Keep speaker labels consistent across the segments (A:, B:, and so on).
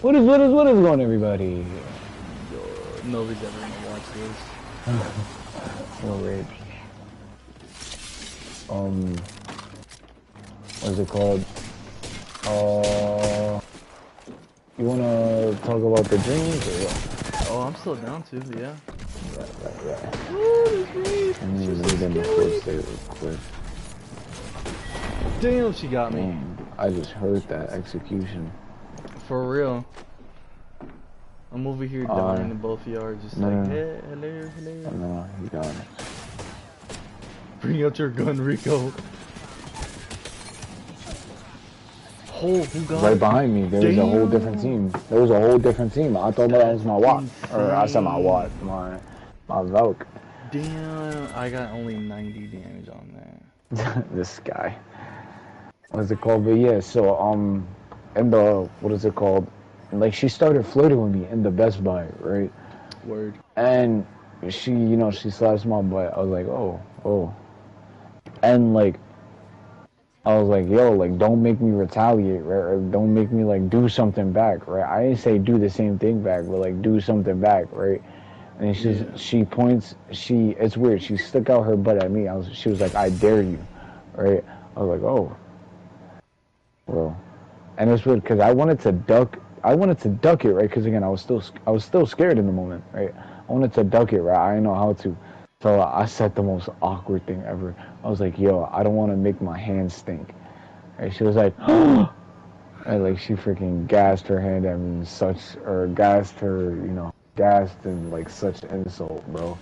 A: What is going on, everybody?
B: Yo, nobody's ever gonna watch this.
A: Oh wait. What's it called? You wanna talk about the dreams or what?
B: Oh, I'm still down to, yeah.
A: Right.
B: Oh, this raid.
A: Let me
B: She's
A: read
B: so
A: in the
B: scary.
A: first day real quick.
B: Damn, she got me.
A: Damn, I just heard that execution.
B: For real. I'm over here dying and both of y'all are just like, hey, hello.
A: No, you got it.
B: Bring out your gun, Rico. Oh, who got
A: Right
B: it?
A: behind me, there was a whole different team. There was a whole different team. I thought that was my Watt. Or I said my Watt. My Valk.
B: Damn, I got only 90 damage on that.
A: This guy. What's it called? But yeah, so in the what is it called? Like she started flirting with me in the Best Buy, right?
B: Word.
A: And she, she slaps my butt. I was like, oh. And like I was like, yo, like don't make me retaliate, right? Or don't make me like do something back, right? I didn't say do the same thing back, but like do something back, right? And she points, it's weird. She stuck out her butt at me. She was like, I dare you, right? I was like, oh, well, and it's weird because I wanted to duck it, right? Because again, I was still scared in the moment, right? I wanted to duck it, right? I didn't know how to, so I said the most awkward thing ever. I was like, yo, I don't want to make my hands stink. And she was like, and like she freaking gassed her hand at me, gassed in like such insult, bro.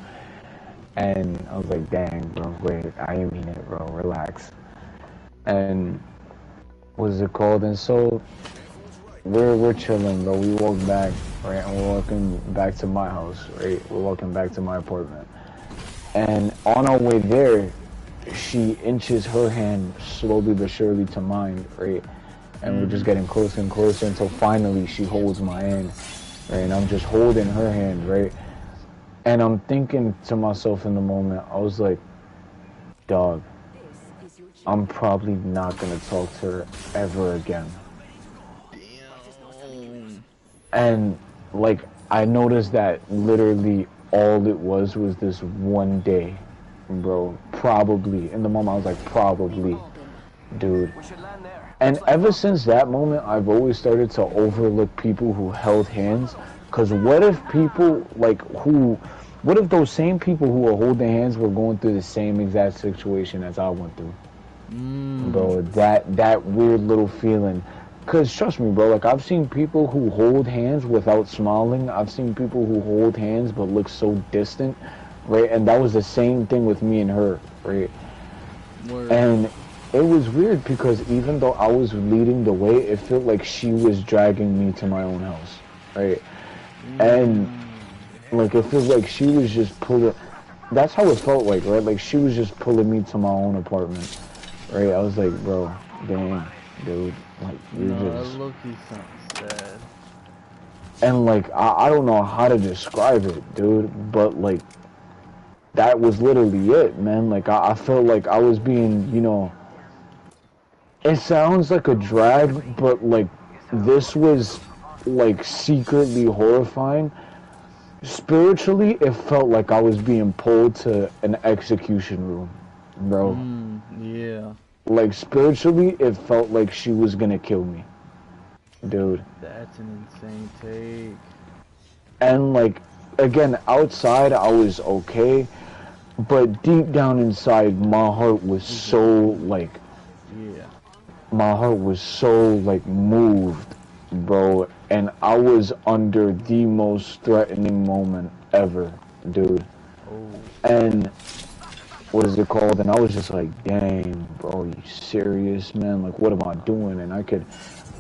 A: And I was like, dang, bro, wait, I didn't mean it, bro, relax. And what is it called? And so we're chilling, bro. We walk back, right? And we're walking back to my house, right? We're walking back to my apartment. And on our way there, she inches her hand slowly but surely to mine, right? And we're just getting closer and closer until finally she holds my hand, right? And I'm just holding her hand, right? And I'm thinking to myself in the moment, I was like, dog, I'm probably not gonna talk to her ever again.
B: Damn.
A: And like I noticed that literally all it was this one day, bro. Probably in the moment I was like, probably, dude. And ever since that moment, I've always started to overlook people who held hands. Cause what if what if those same people who were holding hands were going through the same exact situation as I went through? Bro, that weird little feeling. Cause trust me, bro, like I've seen people who hold hands without smiling. I've seen people who hold hands but look so distant, right? And that was the same thing with me and her, right?
B: Word.
A: And it was weird because even though I was leading the way, it felt like she was dragging me to my own house, right? And like it feels like she was just pulling. That's how it felt like, right? Like she was just pulling me to my own apartment, right? I was like, bro, dang, dude, like you're just.
B: That low-key sounds sad.
A: And like I don't know how to describe it, dude, but like that was literally it, man. Like I felt like I was being, it sounds like a drag, but like this was like secretly horrifying. Spiritually, it felt like I was being pulled to an execution room, bro.
B: Yeah.
A: Like spiritually, it felt like she was gonna kill me, dude.
B: That's an insane take.
A: And like, again, outside I was okay, but deep down inside, my heart was so like, moved, bro. And I was under the most threatening moment ever, dude. And what is it called? And I was just like, dang, bro, you serious, man? Like, what am I doing? And I could,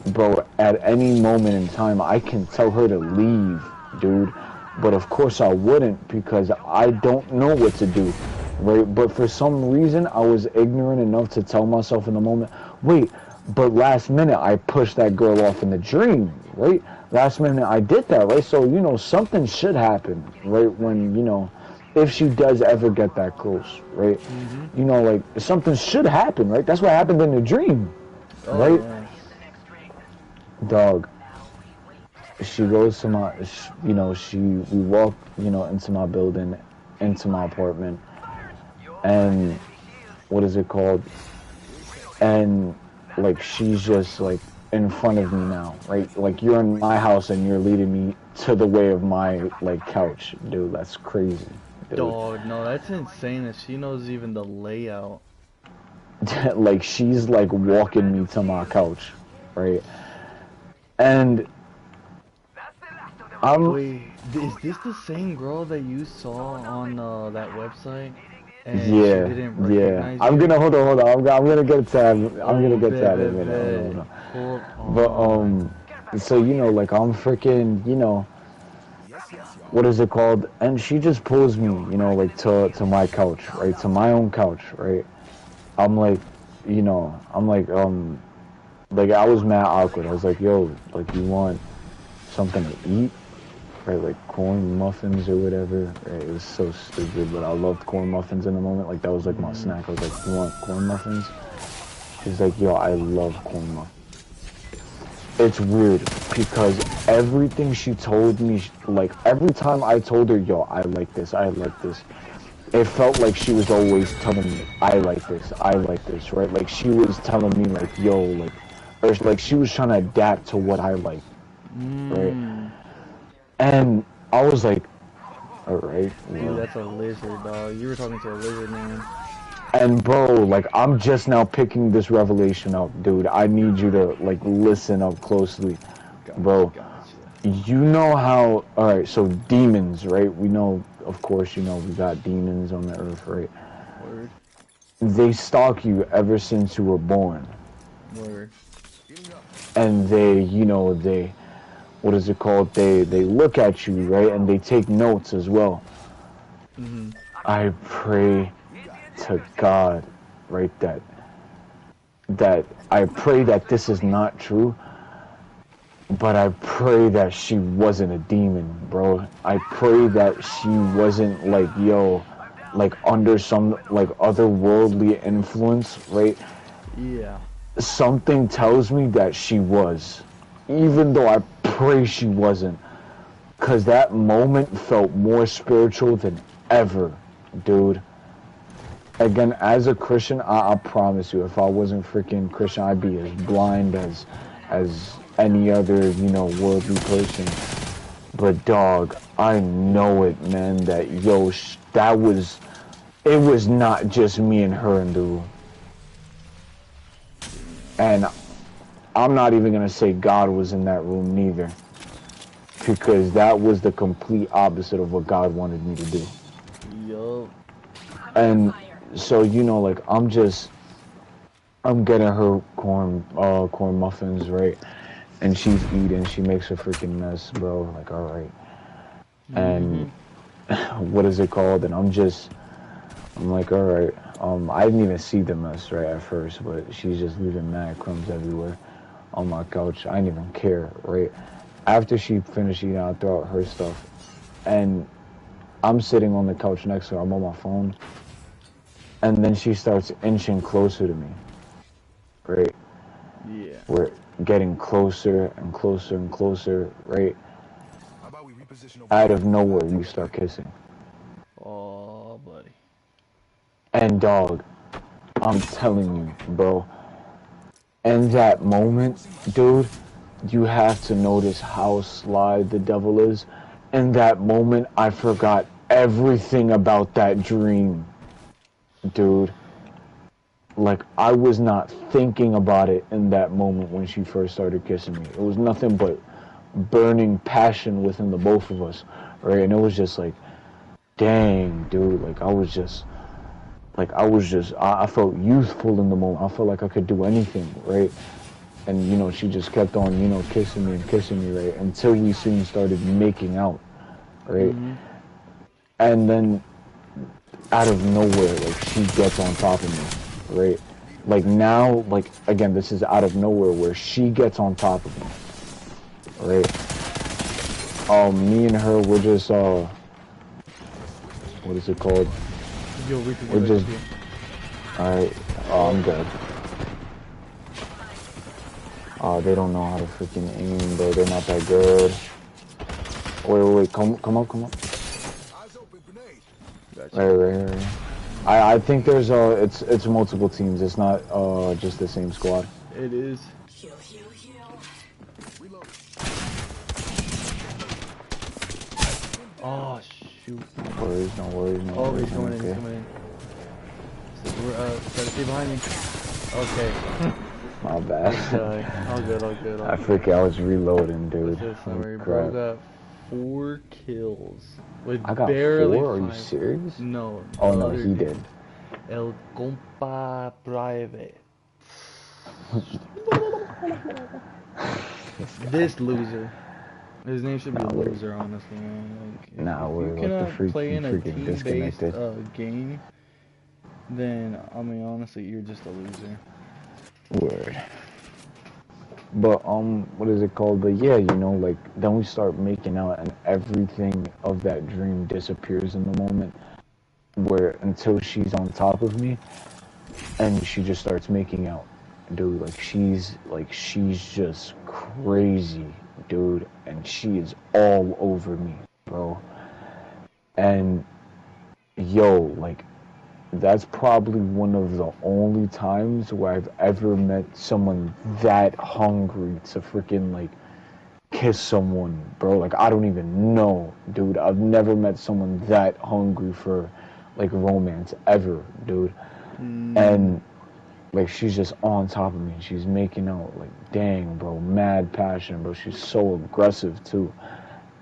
A: bro, at any moment in time, I can tell her to leave, dude. But of course I wouldn't because I don't know what to do, right? But for some reason, I was ignorant enough to tell myself in the moment, wait, but last minute I pushed that girl off in the dream, right? Last minute I did that, right? So, something should happen, right? When, if she does ever get that close, right? Like something should happen, right? That's what happened in the dream, right?
B: Yeah.
A: Dog. she goes to my, you know, we walk, you know, into my building, into my apartment, and what is it called? And like she's just like in front of me now, right? Like you're in my house and you're leading me to the way of my like couch, dude. That's crazy, dude.
B: Dog, no, that's insane that she knows even the layout.
A: Like she's like walking me to my couch, right? And
B: Wait, is this the same girl that you saw on that website? And she
A: yeah,
B: didn't
A: yeah.
B: recognize
A: I'm
B: you?
A: gonna hold on. I'm gonna get to that. I'm gonna get to that in a
B: Bet,
A: minute.
B: bet. Hold
A: But
B: on.
A: so you know, like I'm freaking, you know, what is it called? And she just pulls me, you know, like to my couch, right, to my own couch, right. I'm like, you know, I'm like I was mad awkward. I was like, yo, like you want something to eat? Right, like corn muffins or whatever. Right, it was so stupid, but I loved corn muffins in the moment. Like that was like my snack. I was like, "You want corn muffins?" She's like, "Yo, I love corn muffins." It's weird because everything she told me, like every time I told her, "Yo, I like this, I like this," it felt like she was always telling me, "I like this, I like this," right? Like she was telling me, like, "Yo, like," or like she was trying to adapt to what I like, right? And I was like, all right,
B: Dude,
A: well.
B: that's a lizard, dog. You were talking to a lizard, man.
A: And bro, like I'm just now picking this revelation up, dude. I need you to like listen up closely, bro.
B: Gotcha.
A: You know how? All right, so demons, right? We know, of course, you know we got demons on the earth, right?
B: Word.
A: They stalk you ever since you were born,
B: Word.
A: and they, you know, they, what is it called? They look at you, right, and they take notes as well. I pray to God, right, that I pray that this is not true, but I pray that she wasn't a demon, bro. I pray that she wasn't like, yo, like under some like otherworldly influence, right?
B: Yeah.
A: Something tells me that she was, even though I pray she wasn't, because that moment felt more spiritual than ever, dude. Again, as a Christian, I promise you, if I wasn't freaking Christian, I'd be as blind as any other, you know, worldly person. But dog, I know it, man. That yo, that was, it was not just me and her in the room. And I'm not even gonna say God was in that room neither, because that was the complete opposite of what God wanted me to do.
B: Yup.
A: And so you know, like I'm getting her corn muffins, right? And she's eating. She makes a freaking mess, bro. Like, all right. And what is it called? And I'm like, all right. I didn't even see the mess right at first, but she's just leaving mad crumbs everywhere on my couch. I didn't even care, right? After she finished eating, I throw out her stuff, and I'm sitting on the couch next to her. I'm on my phone, and then she starts inching closer to me, right?
B: Yeah.
A: We're getting closer and closer and closer, right? Out of nowhere, you start kissing.
B: Oh, buddy.
A: And dog, I'm telling you, bro, in that moment, dude, you have to notice how sly the devil is. In that moment, I forgot everything about that dream, dude. Like, I was not thinking about it in that moment when she first started kissing me. It was nothing but burning passion within the both of us, right? And it was just like, dang, dude, like I felt youthful in the moment. I felt like I could do anything, right? And you know, she just kept on, you know, kissing me, right? Until we soon started making out, right? And then out of nowhere, like she gets on top of me, right? Like now, like again, this is out of nowhere where she gets on top of me, right? Me and her, we're just what is it called?
B: Yo, we could
A: We're
B: get
A: just, all right. Oh, I'm good. They don't know how to freaking aim, bro. They're not that good. Wait. Come up.
B: Gotcha.
A: Right. I think there's it's multiple teams. It's not just the same squad.
B: It is. Oh shoot.
A: No worries.
B: Oh, he's coming in. He's coming in. So we're try to stay behind me. Okay.
A: My bad.
B: All good.
A: I freaking I was reloading, dude.
B: Bro got 4 kills with
A: I got
B: barely
A: 4. Are you
B: 5.
A: serious?
B: No.
A: Oh no, he did.
B: El compa private. This loser. His name should be a loser, honestly, man. Like,
A: nah, we're
B: if you
A: like the
B: play in a
A: freaking
B: team-based
A: disconnected.
B: game, then I mean, honestly, you're just a loser.
A: Word. But what is it called? But yeah, you know, like then we start making out, and everything of that dream disappears in the moment. Where until she's on top of me, and she just starts making out, dude. She's just crazy, dude, and she is all over me, bro. And yo, like that's probably one of the only times where I've ever met someone that hungry to freaking like kiss someone, bro. Like I don't even know, dude. I've never met someone that hungry for like romance ever, dude. And like she's just on top of me. She's making out, like dang, bro, mad passion, bro. She's so aggressive too.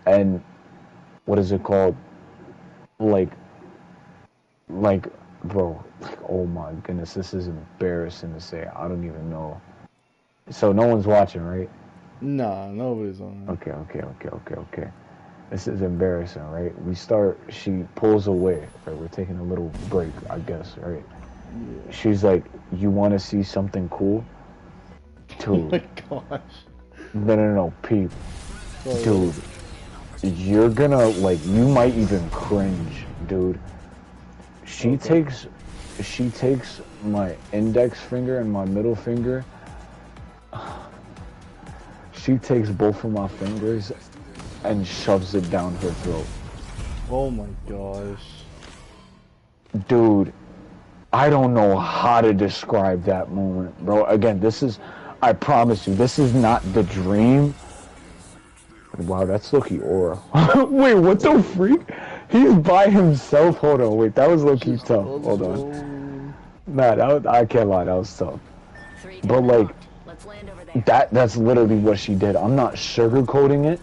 A: And what is it called? Like, bro, like, oh my goodness, this is embarrassing to say. I don't even know. So no one's watching, right?
B: Nah, nobody's on.
A: Okay. This is embarrassing, right? She pulls away, right? We're taking a little break, I guess, right?
B: Yeah.
A: She's like, you want to see something cool? Dude.
B: Oh my gosh.
A: No, peep. Dude, you're gonna, like, you might even cringe, dude. She takes my index finger and my middle finger. She takes both of my fingers and shoves it down her throat.
B: Oh my gosh.
A: Dude, I don't know how to describe that moment, bro. Again, I promise you, this is not the dream. Wow, that's Loki Aura. Wait, what the freak? He's by himself. Hold on, wait, that was Loki tough. Hold on. Nah, I can't lie, that was tough. But like, that's literally what she did. I'm not sugarcoating it.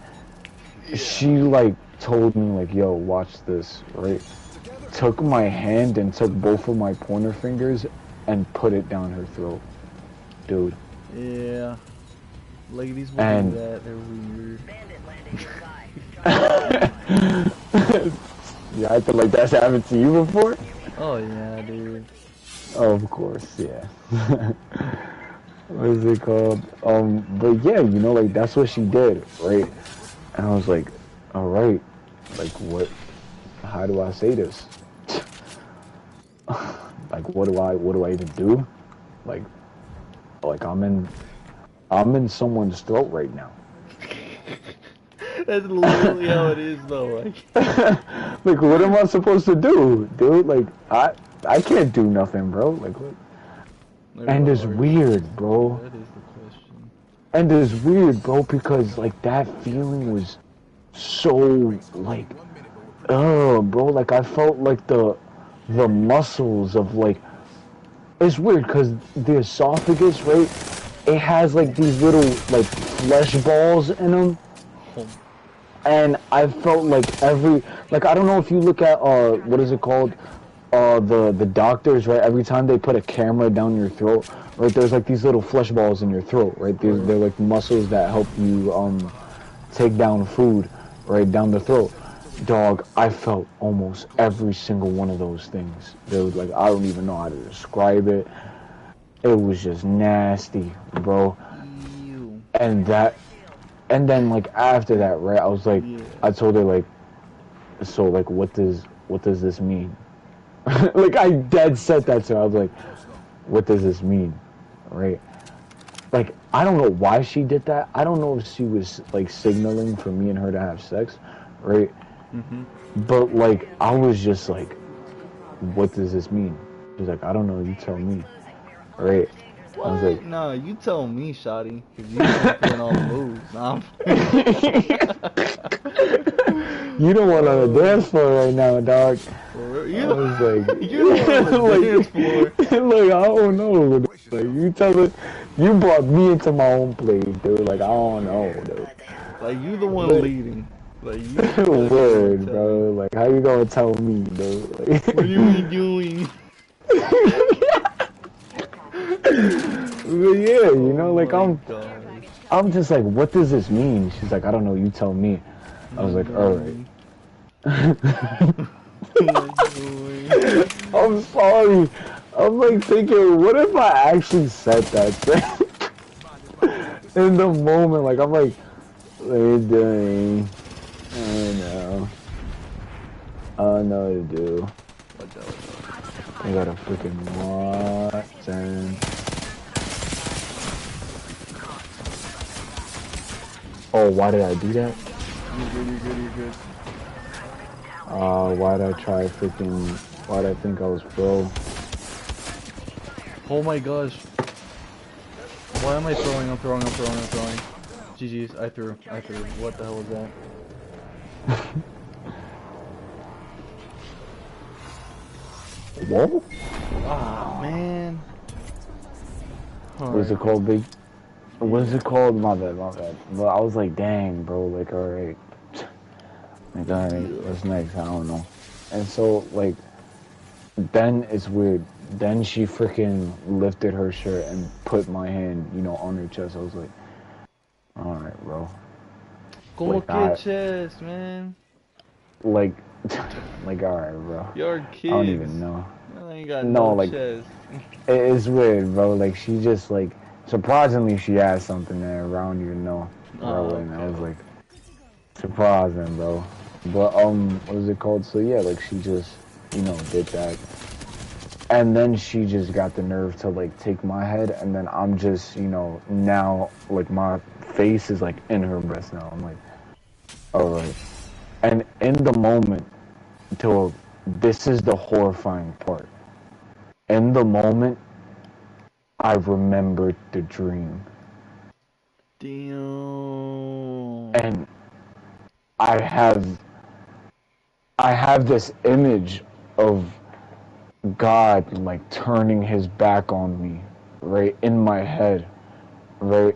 A: Yeah. She like told me like, yo, watch this, right? Took my hand and took both of my pointer fingers and put it down her throat. Dude.
B: Yeah. Ladies will do that, they're weird.
A: Yeah, I feel like that's happened to you before?
B: Oh yeah, dude.
A: Oh, of course, yeah. What is it called? But yeah, you know, like that's what she did, right? And I was like, all right, like what? How do I say this? Like, what do I even do? Like I'm in someone's throat right now.
B: That's literally how it is, though. Like,
A: like, what am I supposed to do, dude? Like, I can't do nothing, bro. Like, what? And it's weird, bro.
B: That is the question.
A: And it's weird, bro, because like that feeling was so like, bro. Like I felt like the muscles of like. It's weird because the esophagus, right? It has like these little like flesh balls in them. And I felt like I don't know if you look at what is it called, the doctors, right? Every time they put a camera down your throat, right? There's like these little flesh balls in your throat, right? They're like muscles that help you take down food, right down the throat. Dog, I felt almost every single one of those things, dude. Like I don't even know how to describe it. It was just nasty, bro.
B: Ew.
A: And then like after that, right, I was like, I told her like, so like what does this mean? Like I dead set that to her. I was like, what does this mean? Right? like, I don't know why she did that. I don't know if she was, like, signaling for me and her to have sex, right?
B: Mm-hmm.
A: But, like, I was just like, what does this mean? She's like, I don't know, you tell me, right?
B: What?
A: I was like,
B: Nah, you tell me, shawty, because you don't playing all the moves. Nah,
A: you don't want on the dance floor right now, dog.
B: You
A: I was like,
B: you don't on the dance floor.
A: Look, I don't know. Like, you tell it, you brought me into my own place, dude. Like, I don't know, dude.
B: Like, you the one leading. Like, you
A: word, bro. Like, how you gonna tell me, dude? Like,
B: what are you doing?
A: But yeah, you know, like,
B: gosh.
A: I'm just like, what does this mean? She's like, I don't know, you tell me. I was like, alright. I'm sorry. I'm like thinking, what if I actually said that thing? In the moment, like, I'm like, what are you doing? I know. I know you do. I got a freaking Watson. Oh, why did I do that?
B: You're good.
A: Why'd I try freaking... Why'd I think I was pro?
B: Oh my gosh. Why am I throwing? I'm throwing. GG's, I threw. What the hell was that?
A: Whoa?
B: Ah, man.
A: What's it called, big? What's it called? My bad. But I was like, dang, bro, like, alright. Like, alright, what's next? I don't know. And so, like, then it's weird. Then she freaking lifted her shirt and put my hand, you know, on her chest. I was like, alright, bro.
B: Como
A: like
B: que chest, man?
A: Like, alright, bro.
B: You're kids.
A: I don't even know.
B: I ain't got no
A: like,
B: chest.
A: It's weird, bro. Like, she just, like, surprisingly, she had something there around you, know, bro.
B: Oh,
A: And
B: okay.
A: I was like, surprising, bro. But, what is it called? So, yeah, like, she just, you know, did that. And then she just got the nerve to, like, take my head, and then I'm just, you know, now, like, my face is, like, in her breast now. I'm like, alright. And in the moment, this is the horrifying part. In the moment, I remembered the dream.
B: Damn.
A: And I have this image of God, like, turning his back on me, right, in my head, right?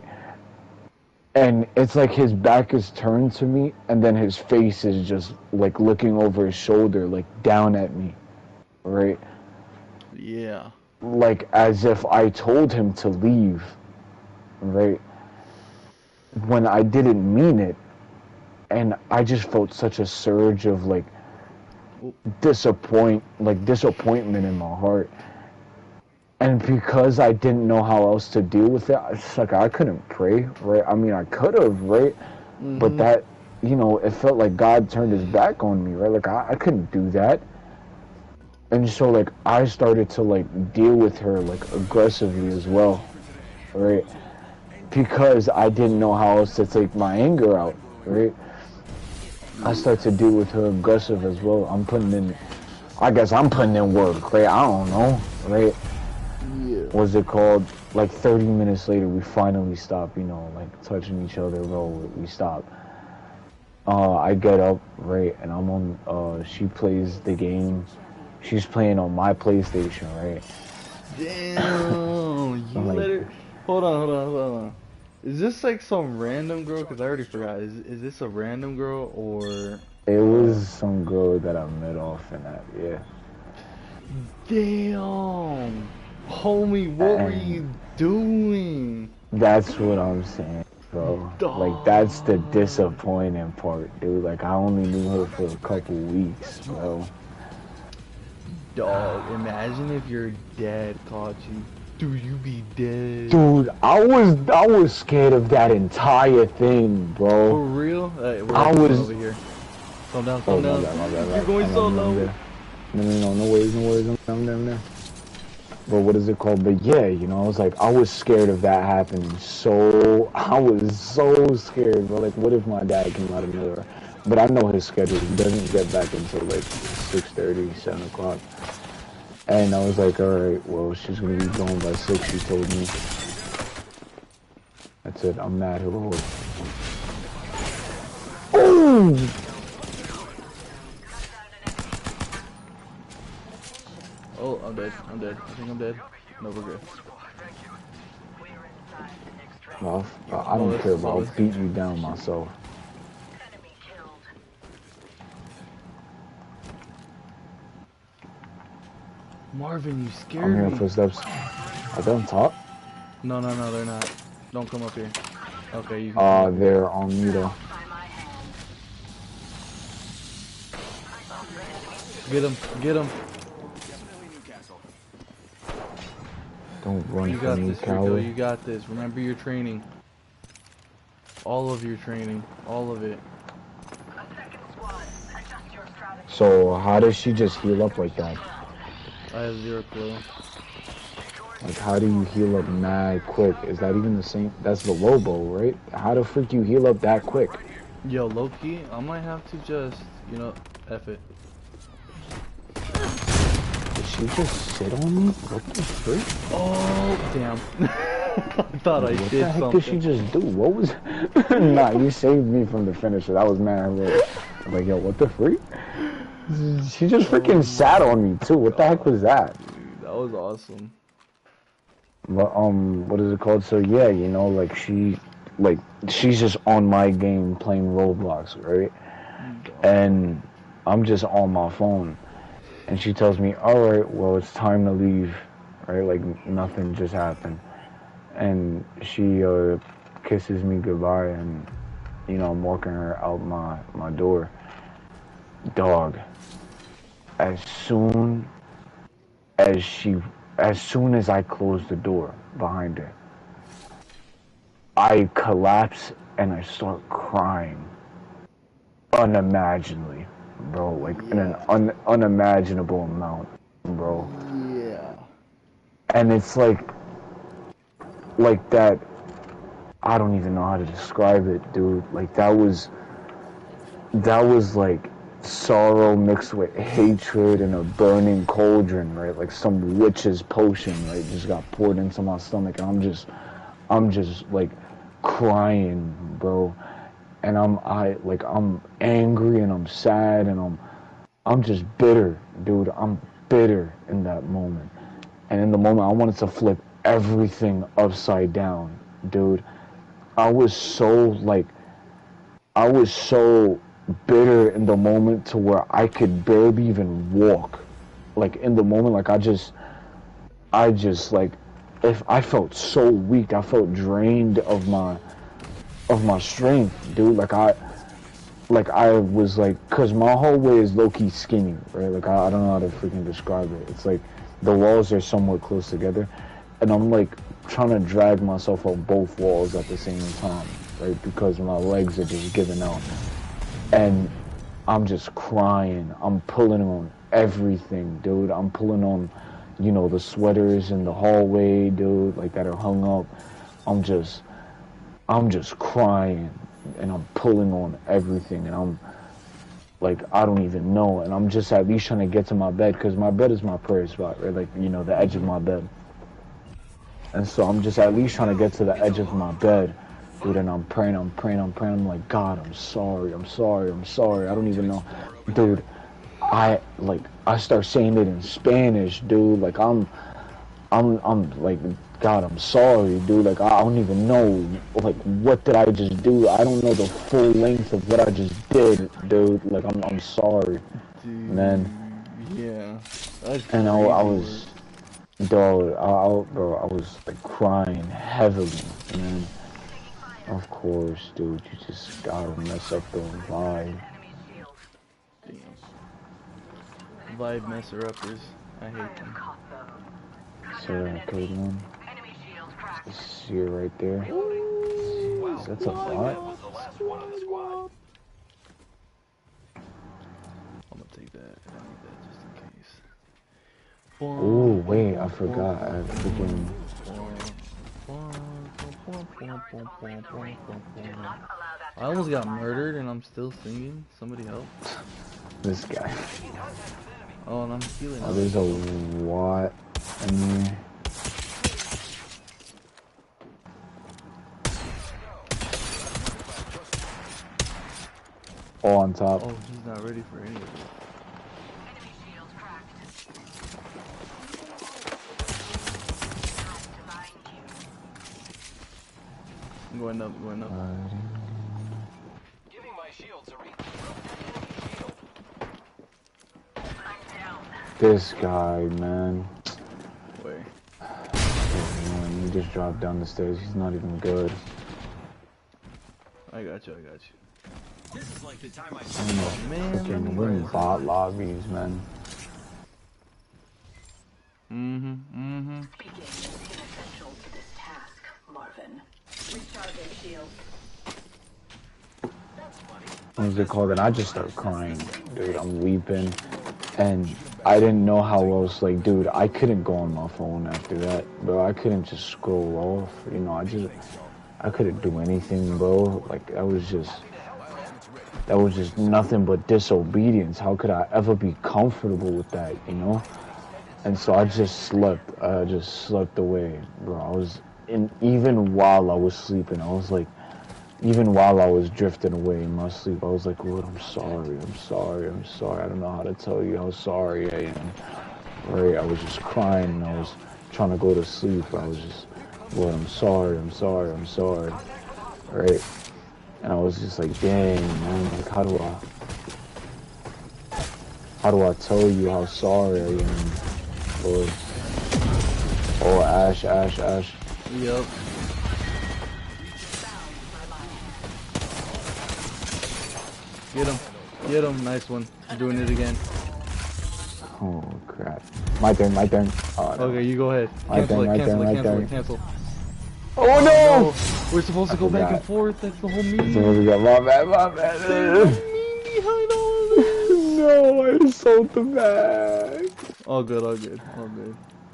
A: And it's like his back is turned to me, and then his face is just, like, looking over his shoulder, like, down at me, right?
B: Yeah.
A: Like, as if I told him to leave, right? When I didn't mean it. And I just felt such a surge of, like, disappointment in my heart. And because I didn't know how else to deal with it, it's like I couldn't pray, right? I mean, I could have, right?
B: Mm-hmm.
A: But that, you know, it felt like God turned his back on me, right? Like, I couldn't do that. And so, like, I started to, like, deal with her, like, aggressively as well, right? Because I didn't know how else to take my anger out, right? I start to deal with her aggressive as well. I guess I'm putting in work, right? I don't know, right?
B: Yeah.
A: What's it called? Like 30 minutes later, we finally stop, you know, like touching each other, bro. We stop. I get up, right, and I'm on, she plays the game. She's playing on my PlayStation, right?
B: Damn, you
A: like,
B: let her... Hold on. Is this like some random girl? Because I already forgot. Is this a random girl or...
A: It was some girl that I met off in that, yeah.
B: Damn. Homie, what were you doing?
A: That's what I'm saying, bro.
B: Dog.
A: Like, that's the disappointing part, dude. Like, I only knew her for a couple weeks, bro.
B: Dog, imagine if your dad caught you. Dude, you be dead.
A: Dude, I was scared of that entire thing, bro.
B: For real?
A: I was
B: over here. Calm down.
A: My bad.
B: You're going so low.
A: No worries. I'm there. but what is it called? But yeah, you know, I was like, I was scared of that happening. So I was so scared. But like, what if my dad came out of nowhere? But I know his schedule. He doesn't get back until like 6:30, 7 o'clock. And I was like, all right, well, she's gonna be gone by 6. She told me. That's it. I'm mad heroic. Oh!
B: Oh, I'm dead. I'm dead. I think I'm dead. No, we're good.
A: Well, I don't care, but I'll
B: this.
A: beat you down myself.
B: Marvin, you
A: I'm
B: scared
A: hearing
B: me.
A: footsteps. Are they on top?
B: No, they're not. Don't come up here. Okay, you can come up here.
A: They're on me though.
B: Get him. Get him.
A: Don't run
B: You
A: from
B: got
A: me,
B: this, Rico.
A: coward.
B: You got this. Remember your training. All of your training. All of it.
A: So how does she just heal up like that?
B: I have zero clue.
A: Like, how do you heal up mad quick? Is that even the same? That's the Lobo, right? How the freak you heal up that quick?
B: Yo, Loki, I might have to just, you know, F it.
A: Did she just sit on me? What the freak?
B: Oh, damn. I thought I did something.
A: What the heck did she just do? What was... Nah, you saved me from the finisher. That was mad. I was like, yo, what the freak? She just freaking sat on me, too. What the heck was that?
B: Dude, that was awesome.
A: But, what is it called? So, yeah, you know, like, she's just on my game playing Roblox, right? And I'm just on my phone. And she tells me, alright, well, it's time to leave, right? Like, nothing just happened. And she kisses me goodbye, and, you know, I'm walking her out my door. Dog. As soon as I close the door behind her, I collapse and I start crying unimaginably, bro. Like, in an unimaginable amount, bro.
B: Yeah.
A: And it's like that. I don't even know how to describe it, dude. Like, that was like sorrow mixed with hatred in a burning cauldron, right? Like some witch's potion, right? Just got poured into my stomach, and I'm just like crying, bro. And I'm angry, and I'm sad, and I'm just bitter, dude. I'm bitter in that moment. And in the moment, I wanted to flip everything upside down, dude. I was so bitter in the moment to where I could barely even walk. Like, in the moment, like, I just like, if I felt so weak, I felt drained of my strength, dude. Like, I was like, cause my hallway is low-key skinny, right? Like, I don't know how to freaking describe it. It's like the walls are somewhat close together, and I'm like trying to drag myself up both walls at the same time, right? Because my legs are just giving out. And I'm just crying. I'm pulling on everything, dude. I'm pulling on, you know, the sweaters in the hallway, dude, like that are hung up. I'm just crying, and I'm pulling on everything, and I'm like, I don't even know. And I'm just at least trying to get to my bed, because my bed is my prayer spot, right? Like, you know, the edge of my bed. And so I'm just at least trying to get to the edge of my bed. Dude, and I'm praying. I'm like, God, I'm sorry. I don't even know. Dude, I start saying it in Spanish, dude. Like, I'm like, God, I'm sorry, dude. Like, I don't even know, like, what did I just do? I don't know the full length of what I just did, dude. Like, I'm sorry,
B: Dude,
A: man.
B: yeah. That's
A: And I
B: crazy
A: was, dog, bro, I was, like, crying heavily, man. Of course, dude, you just gotta mess up the vibe.
B: Damn. Vibe messer uppers. I hate them.
A: So, okay, man. This here right there. That's a bot?
B: I'm gonna take that. I need that just in case.
A: Oh, wait, I forgot. I freaking.
B: I almost got murdered and I'm still singing. Somebody help.
A: This guy.
B: Oh, and I'm healing.
A: Oh, there's a lot in here. All on top.
B: Oh, he's not ready for any of it. I'm going up, going up.
C: Giving my shields a read.
A: This guy, man.
B: Where?
A: He just dropped down the stairs. He's not even good.
B: I got you, I got you.
C: This is like the time I
B: Oh, man.
A: Freaking win bot lobbies, man.
D: Beginning is inessential to this task, Marvin. Recharging shield.
A: What was it called? And I just started crying, dude. I'm weeping, and I didn't know how else. Like, dude, I couldn't go on my phone after that, bro. I couldn't just scroll off. You know, I couldn't do anything, bro. Like, that was just nothing but disobedience. How could I ever be comfortable with that? You know? And so I just slept. I just slept away, bro. I was even while I was sleeping, I was like. Even while I was drifting away in my sleep, I was like, Lord, I'm sorry, I'm sorry, I'm sorry. I don't know how to tell you how sorry I am. Right? I was just crying and I was trying to go to sleep. I was just, Lord, I'm sorry, I'm sorry, I'm sorry. Right? And I was just like, dang, man, like, how do I tell you how sorry I am, Lord? Oh, Ash.
B: Yep. Get him, nice one. I'm doing it again.
A: Oh, crap. My turn. Oh, no.
B: Okay, you go ahead.
A: My turn.
B: Cancel.
A: Oh, no!
B: We're supposed to go back and forth, that's the whole meaning.
A: My bad. No, I sold the bag.
B: All good.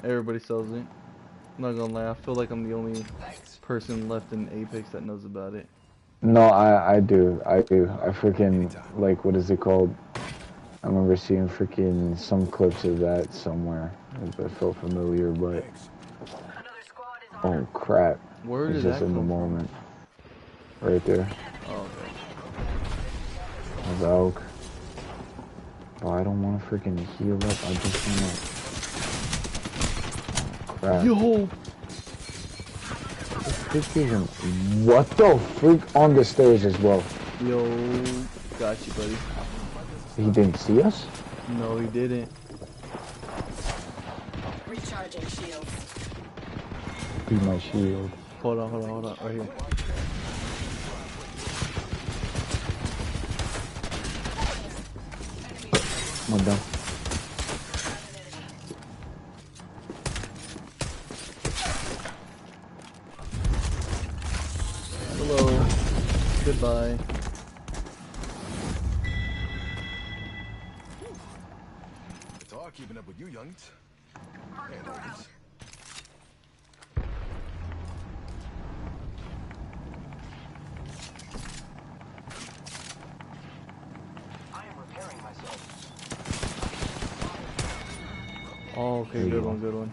B: Everybody sells it. I'm not gonna lie, I feel like I'm the only person left in Apex that knows about it.
A: No, I do. I freaking, like, what is it called? I remember seeing freaking some clips of that somewhere. It felt familiar, but... Oh, crap.
B: Where
A: it's
B: did
A: just
B: that
A: in the
B: come
A: moment. Right there.
B: Oh,
A: There's Oak. Oh, I don't want to freaking heal up. I just want to... Oh, crap.
B: Yo!
A: This isn't... What the freak? On the stairs as well.
B: Yo, got you, buddy.
A: He didn't see us?
B: No, he didn't.
D: Recharging shields.
A: Be my shield.
B: Hold on, right here.
A: One down.
B: Hello. Goodbye.
C: It's all keeping up with you, youngins. Hey, ladies. I am repairing myself.
B: Oh, okay, good one.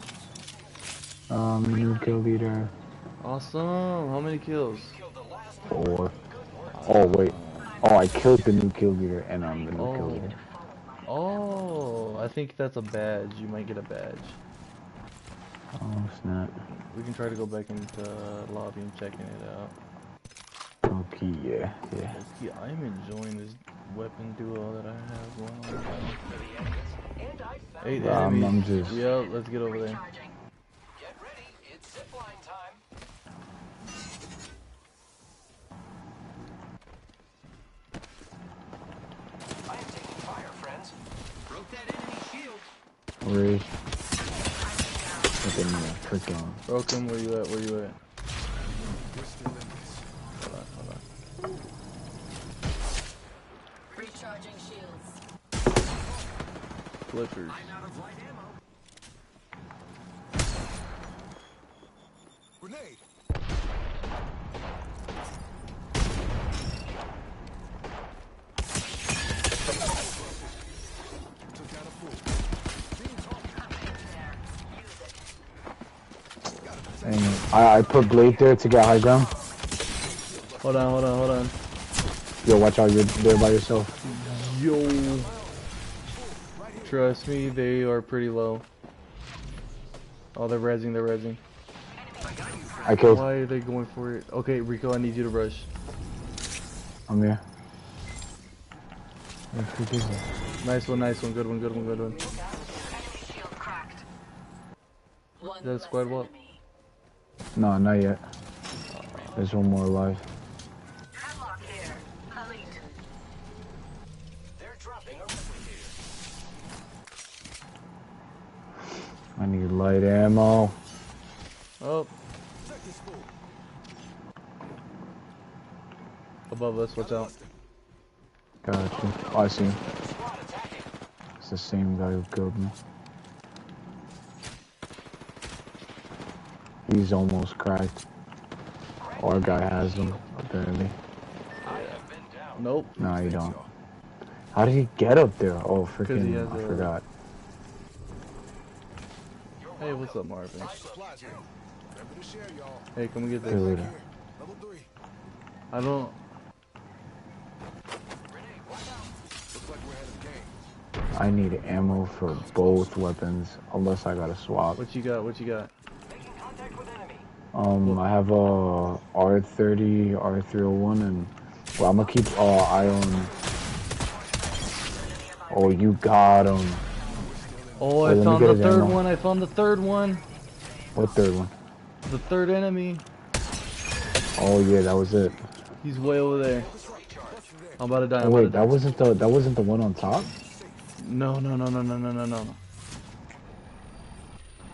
A: New kill leader.
B: Awesome. How many kills?
A: 4. Oh, wait. Oh, I killed the new kill leader, and I'm the new kill leader.
B: Oh, I think that's a badge. You might get a badge.
A: Oh, snap.
B: We can try to go back into lobby and checking it out.
A: Okay, yeah.
B: Yeah, I'm enjoying this weapon duo that I have going on. 8 enemies.
A: I'm just...
B: Yeah, let's get over there.
C: Get ready, it's zipline time. I am taking fire, friends. Broke that enemy shield.
A: Where is... Freaking freaking...
B: Broken, where you at?
C: We're still in this.
B: Hold on.
D: Recharging shields.
B: Flippers.
C: I'm out of light ammo. Grenade. Took out a fool.
A: And I put Blade there to get high ground.
B: Hold on, hold on, hold on.
A: Yo, watch out, you're there by yourself.
B: Yo. Trust me, they are pretty low. Oh, they're rezzing, they're rezzing.
A: I killed.
B: Why are they going for it? Okay, Rico, I need you to rush.
A: I'm here.
B: Nice one, good one, good one, good one.
D: Shield cracked. One
B: Is that a
D: less
B: squad wall?
D: enemy.
A: No, not yet. There's one more alive.
D: Hemlock here. Elite.
C: They're dropping a replicator.
A: I need light ammo.
B: Oh,
C: Check this fool.
B: above us, watch out.
A: Got you. Oh, I see him. It's the same guy who killed me. He's almost cracked. Our guy has him, apparently.
B: Nope.
A: No, you don't. How did he get up there? Oh,
B: 'Cause he
A: freaking,
B: has
A: I
B: a-
A: forgot.
B: Hey, what's up, Marvin?
C: Supplies here. Remember to share, y'all.
B: Hey, can we get this?
A: Dude.
C: Here. Level 3.
B: I don't...
C: Looks like we're ahead of the game.
A: I need ammo for both weapons, unless I gotta swap.
B: What you got, what you got?
A: I have a R30, R301, and well, I'm gonna keep iron. Oh, you got him.
B: Oh,
A: Wait,
B: I
A: let me
B: found
A: get
B: the
A: his
B: third
A: ammo.
B: one, I found the third one.
A: What third one?
B: The third enemy.
A: Oh yeah, that was it.
B: He's way over there. I'm about to die,
A: Oh
B: I'm about
A: wait,
B: to die.
A: that wasn't the one on top.
B: No.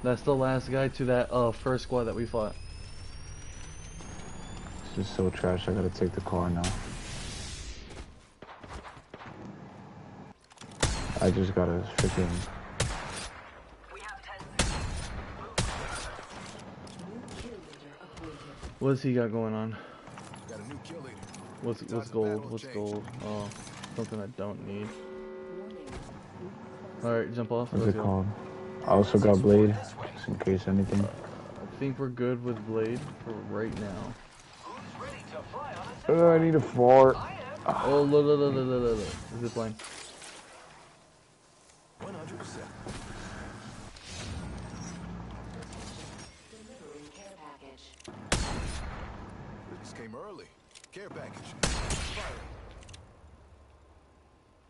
B: That's the last guy to that first squad that we fought.
A: This is so trash. I gotta take the car now. I just gotta freaking.
D: We have 10
B: What's he got going on?
C: Got a new kill leader.
B: What's gold? What's gold? Oh, something I don't need. Alright, jump off.
A: What's
B: Let's
A: it
B: go.
A: called? I also got Blade, just in case anything.
B: I think we're good with Blade for right now.
A: Oh, I need a fart.
B: Oh, look. Zip line.
C: 100%. This came early. Care package. Fire.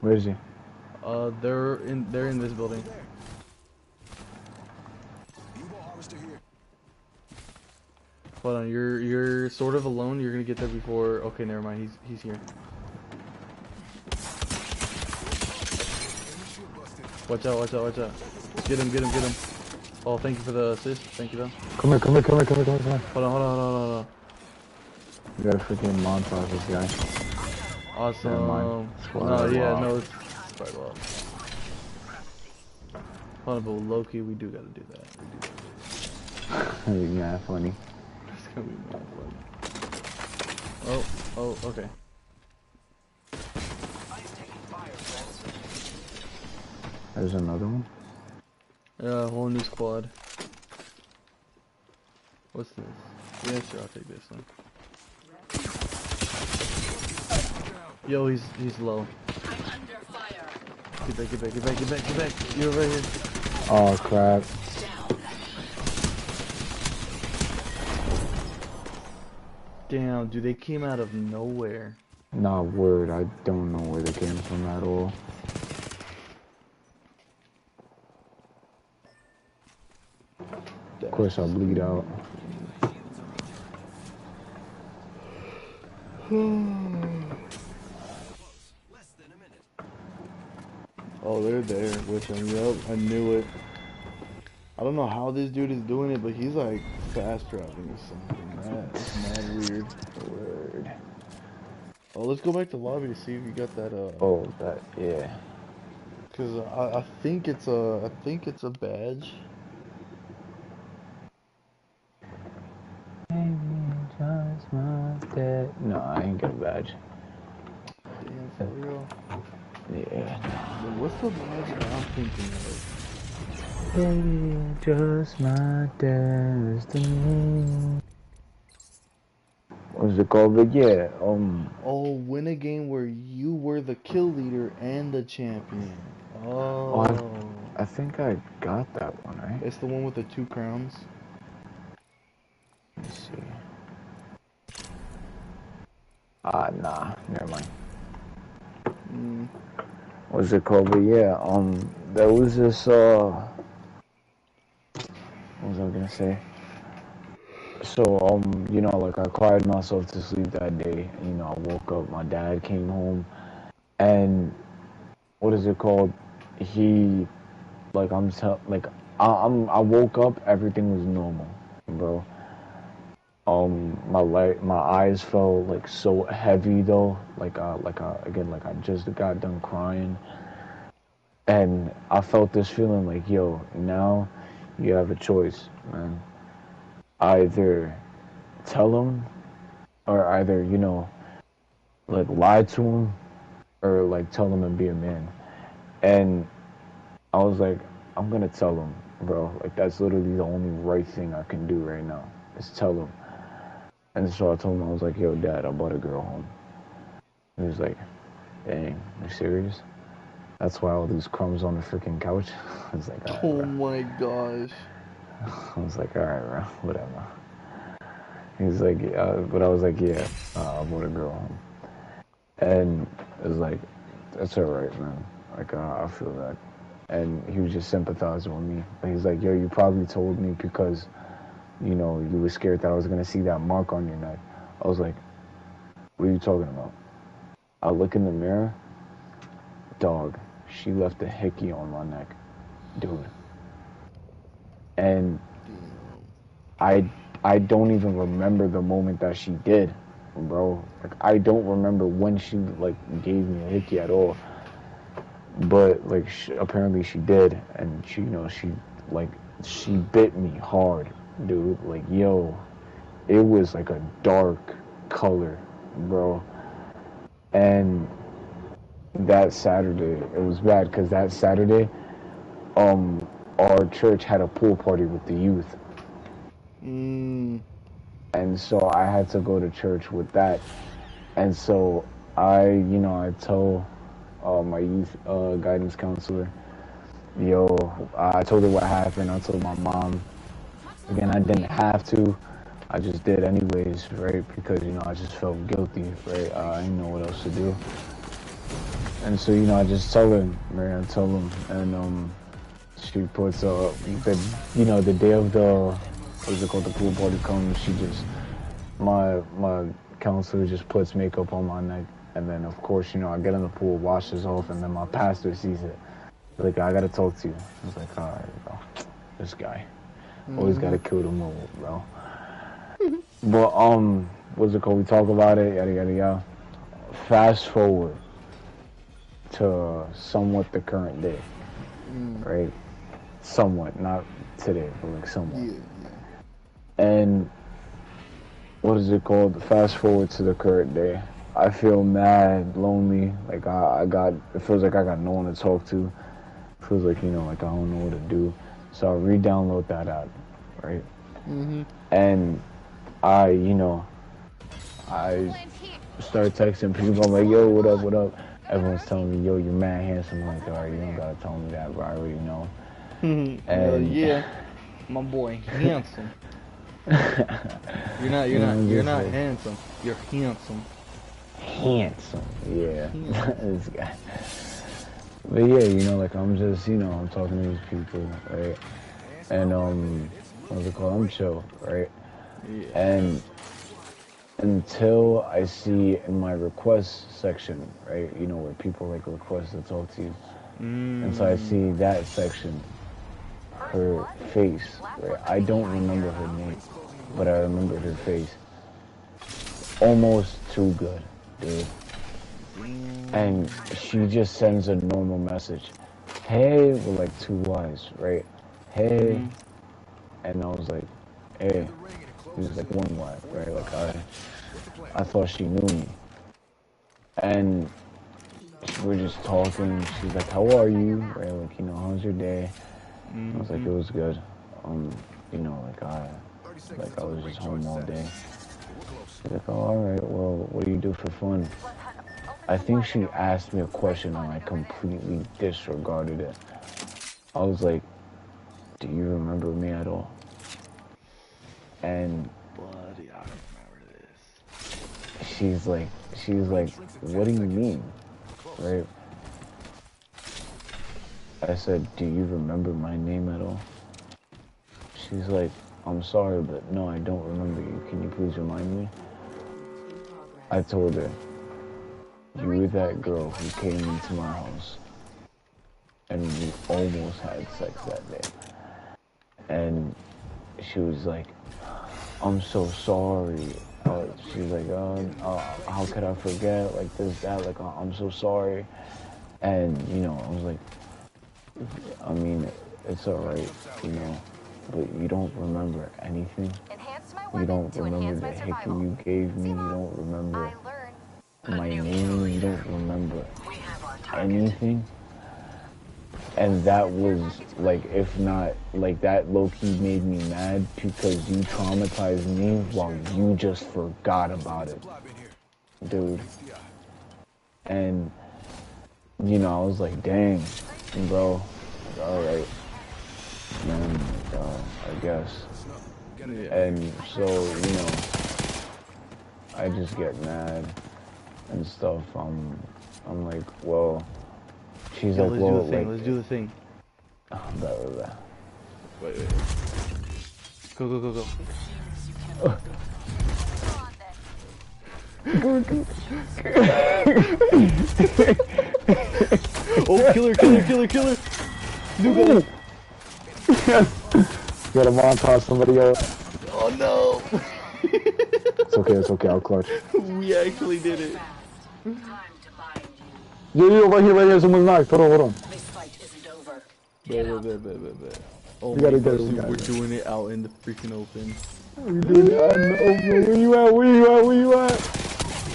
A: Where is he?
B: They're in this building.
C: There. Evo harvester here.
B: Hold on, you're sort of alone. You're gonna get there before. Okay, never mind. He's here.
C: Enemy shield busted.
B: Watch out. Get him. Oh, thank you for the assist. Thank you though.
A: Come here.
B: Hold on.
A: You gotta freaking montage this guy.
B: Awesome.
A: Never mind.
B: No, yeah, no, it's quite well. Hold on, but low-key, we do gotta do that.
A: Yeah, funny.
B: It's gonna be more fun. Oh, okay.
A: There's another one.
B: Whole new squad. What's this? Yeah, sure, I'll take this one. Yo, he's low.
D: I'm under fire.
B: Get back. You're right here.
A: Oh crap.
B: Damn, dude, they came out of nowhere.
A: Nah, word. I don't know where they came from at all. Of course, I'll bleed out.
B: Oh, they're there with him. Yup, I knew it. I don't know how this dude is doing it, but he's like fast traveling or something. That's mad weird.
A: Word.
B: Oh, let's go back to lobby to see if you got that.
A: Oh, that yeah.
B: Cause I think it's a badge.
A: badge.
B: Damn, for real.
A: Yeah.
B: But what's the badge that I'm thinking of?
A: Baby, just my destiny. What's it called? But yeah,
B: Oh, win a game where you were the kill leader and the champion.
A: oh,
B: Oh.
A: I think I got that one, right?
B: It's the one with the 2 crowns.
A: Let me see. Nah, never mind.
B: Mm.
A: What's it called? But yeah, there was this, what was I gonna say? So, you know, like I cried myself to sleep that day. You know, I woke up, my dad came home, and what is it called? He, like, I woke up, everything was normal, bro. My eyes felt like so heavy though, again, like I just got done crying, and I felt this feeling like, yo, now you have a choice, man. Either tell him, or either, you know, like lie to him, or like tell him and be a man. And I was like, I'm gonna tell him, bro. Like that's literally the only right thing I can do right now is tell him. And so I told him, I was like, yo, Dad, I brought a girl home. He was like, dang, you serious? That's why all these crumbs on the freaking couch? I was like, all right,
B: Oh
A: bro.
B: my gosh.
A: I was like, all right, bro, whatever. He's like, but I was like, yeah, I brought a girl home. And it was like, that's all right, man. Like, I feel that. And he was just sympathizing with me. But he's like, yo, you probably told me because, you know, you were scared that I was going to see that mark on your neck. I was like, what are you talking about? I look in the mirror, dog, she left a hickey on my neck, dude. And I I don't even remember the moment that she did, bro. Like I don't remember when she like gave me a hickey at all. But like apparently she did, and she, you know, she bit me hard, dude. Like yo, it was like a dark color, bro. And that Saturday, it was bad because that Saturday, our church had a pool party with the youth,
B: Mm.
A: and so I had to go to church with that. And so I tell my youth guidance counselor, yo, I told her what happened. I told my mom. Again, I didn't have to. I just did anyways, right? Because, you know, I just felt guilty, right? I didn't know what else to do. And so, you know, I just tell her, right? I tell them. And she puts, the day of what's it called, the pool party comes, my counselor just puts makeup on my neck. And then, of course, you know, I get in the pool, washes off, and then my pastor sees it. He's like, I gotta talk to you. I was like, all right, bro. This guy. Always gotta kill the mood, bro. But, what's it called? We talk about it, yada, yada, yada. Fast forward to somewhat the current day, right? Somewhat, not today, but like somewhat.
B: Yeah.
A: And what is it called? Fast forward to the current day. I feel mad, lonely. Like it feels like I got no one to talk to. It feels like, you know, like I don't know what to do. So I re-download that app, right? And I start texting people. I'm like, yo, what up, what up? Everyone's telling me, yo, you're mad handsome. I'm like, all right, you don't gotta tell me that, bro. I already know.
B: Hell yeah. My boy, handsome. You're not handsome. You're handsome.
A: Handsome, yeah. This guy. But yeah, you know, like I'm just, you know, I'm talking to these people, right? And what's it called? I'm chill, right?
B: Yeah.
A: And until I see in my request section, right? You know, where people like request to talk to you. And so I see that section, her face, right? I don't remember her name, but I remember her face. Almost too good, dude. And she just sends a normal message. Hey, with like 2 Y's, right? Hey. And I was like, hey. It was like 1 Y, right? Like I thought she knew me. And we're just talking. She's like, "How are you?" Right? Like, you know, how's your day? I was like, "It was good." You know, like I was just home all day. She's like, "Oh, all right. Well, what do you do for fun?" I think she asked me a question and I completely disregarded it. I was like, "Do you remember me at all?" And
B: Buddy, I remember this.
A: she's like, "What do you mean?" Right? I said, "Do you remember my name at all?" She's like, "I'm sorry, but no, I don't remember you. Can you please remind me?" I told her, "You were that girl who came into my house and we almost had sex that day." And she was like, "I'm so sorry." She's like, "How could I forget? Like this, that, like, I'm so sorry." And, you know, I was like, I mean, it's alright, you know, but you don't remember anything. You don't remember the hickey you gave me. You don't remember my name. You don't remember anything. And that was, like, if not, like, that low-key made me mad because you traumatized me while you just forgot about it, dude. And, you know, I was like, dang, bro, alright, man, I guess. And so, you know, I just get mad and stuff. I'm like, well, she's like, well, like,
B: Let's do the thing.
A: blah, blah, blah.
B: Wait. Go. Oh, killer. New guy.
A: Get a montage, somebody else.
B: Oh no.
A: It's okay, I'll clutch.
B: We actually did it.
D: Time to bind you.
A: Yeah, right here, someone's knocked. Hold on.
D: This fight isn't over. Get up.
B: Bet. Oh
A: We
B: my
A: gotta
B: gosh,
A: go,
B: dude,
A: guys.
B: we're doing it out in the freaking open.
A: We doing it out in the open. Where you at?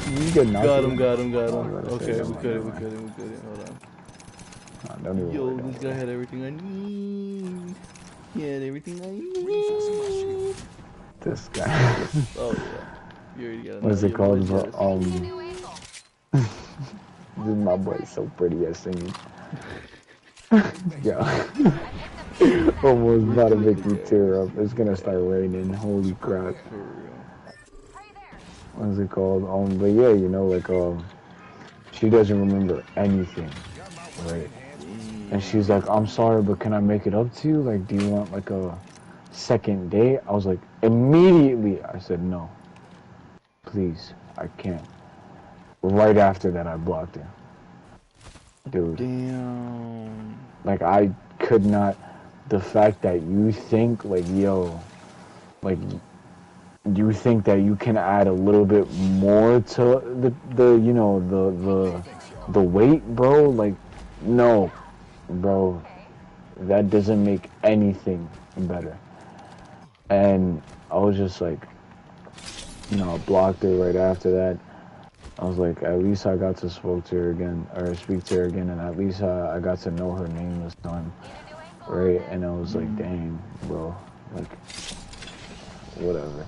A: You get knocked.
B: Got him.
A: Oh, I was about to say,
B: Okay,
A: never
B: we
A: mind,
B: couldn't.
A: never mind.
B: Hold on.
A: Don't even
B: Yo,
A: worry,
B: this guy had everything I need. He had everything I need.
A: This guy.
B: Oh yeah. You already got it.
A: What is it called?
B: Yes.
A: This is my boy so pretty at singing. Yeah. Almost about to make me tear up. It's gonna start raining. Holy crap.
B: For real.
A: What is it called? But yeah, you know, like, she doesn't remember anything, right? And she's like, "I'm sorry, but can I make it up to you? Like, do you want, like, a second date?" I was like, immediately, I said, "No. Please, I can't." Right after that, I blocked her. Dude.
B: Damn.
A: Like, I could not, the fact that you think, like, yo, like, you think that you can add a little bit more to the you know, the weight, bro, like, no, bro, that doesn't make anything better. And I was just like, you know, I blocked her right after that. I was like, at least I got to speak to her again, and at least I got to know her name this time, right? And I was like, dang, bro, like, whatever.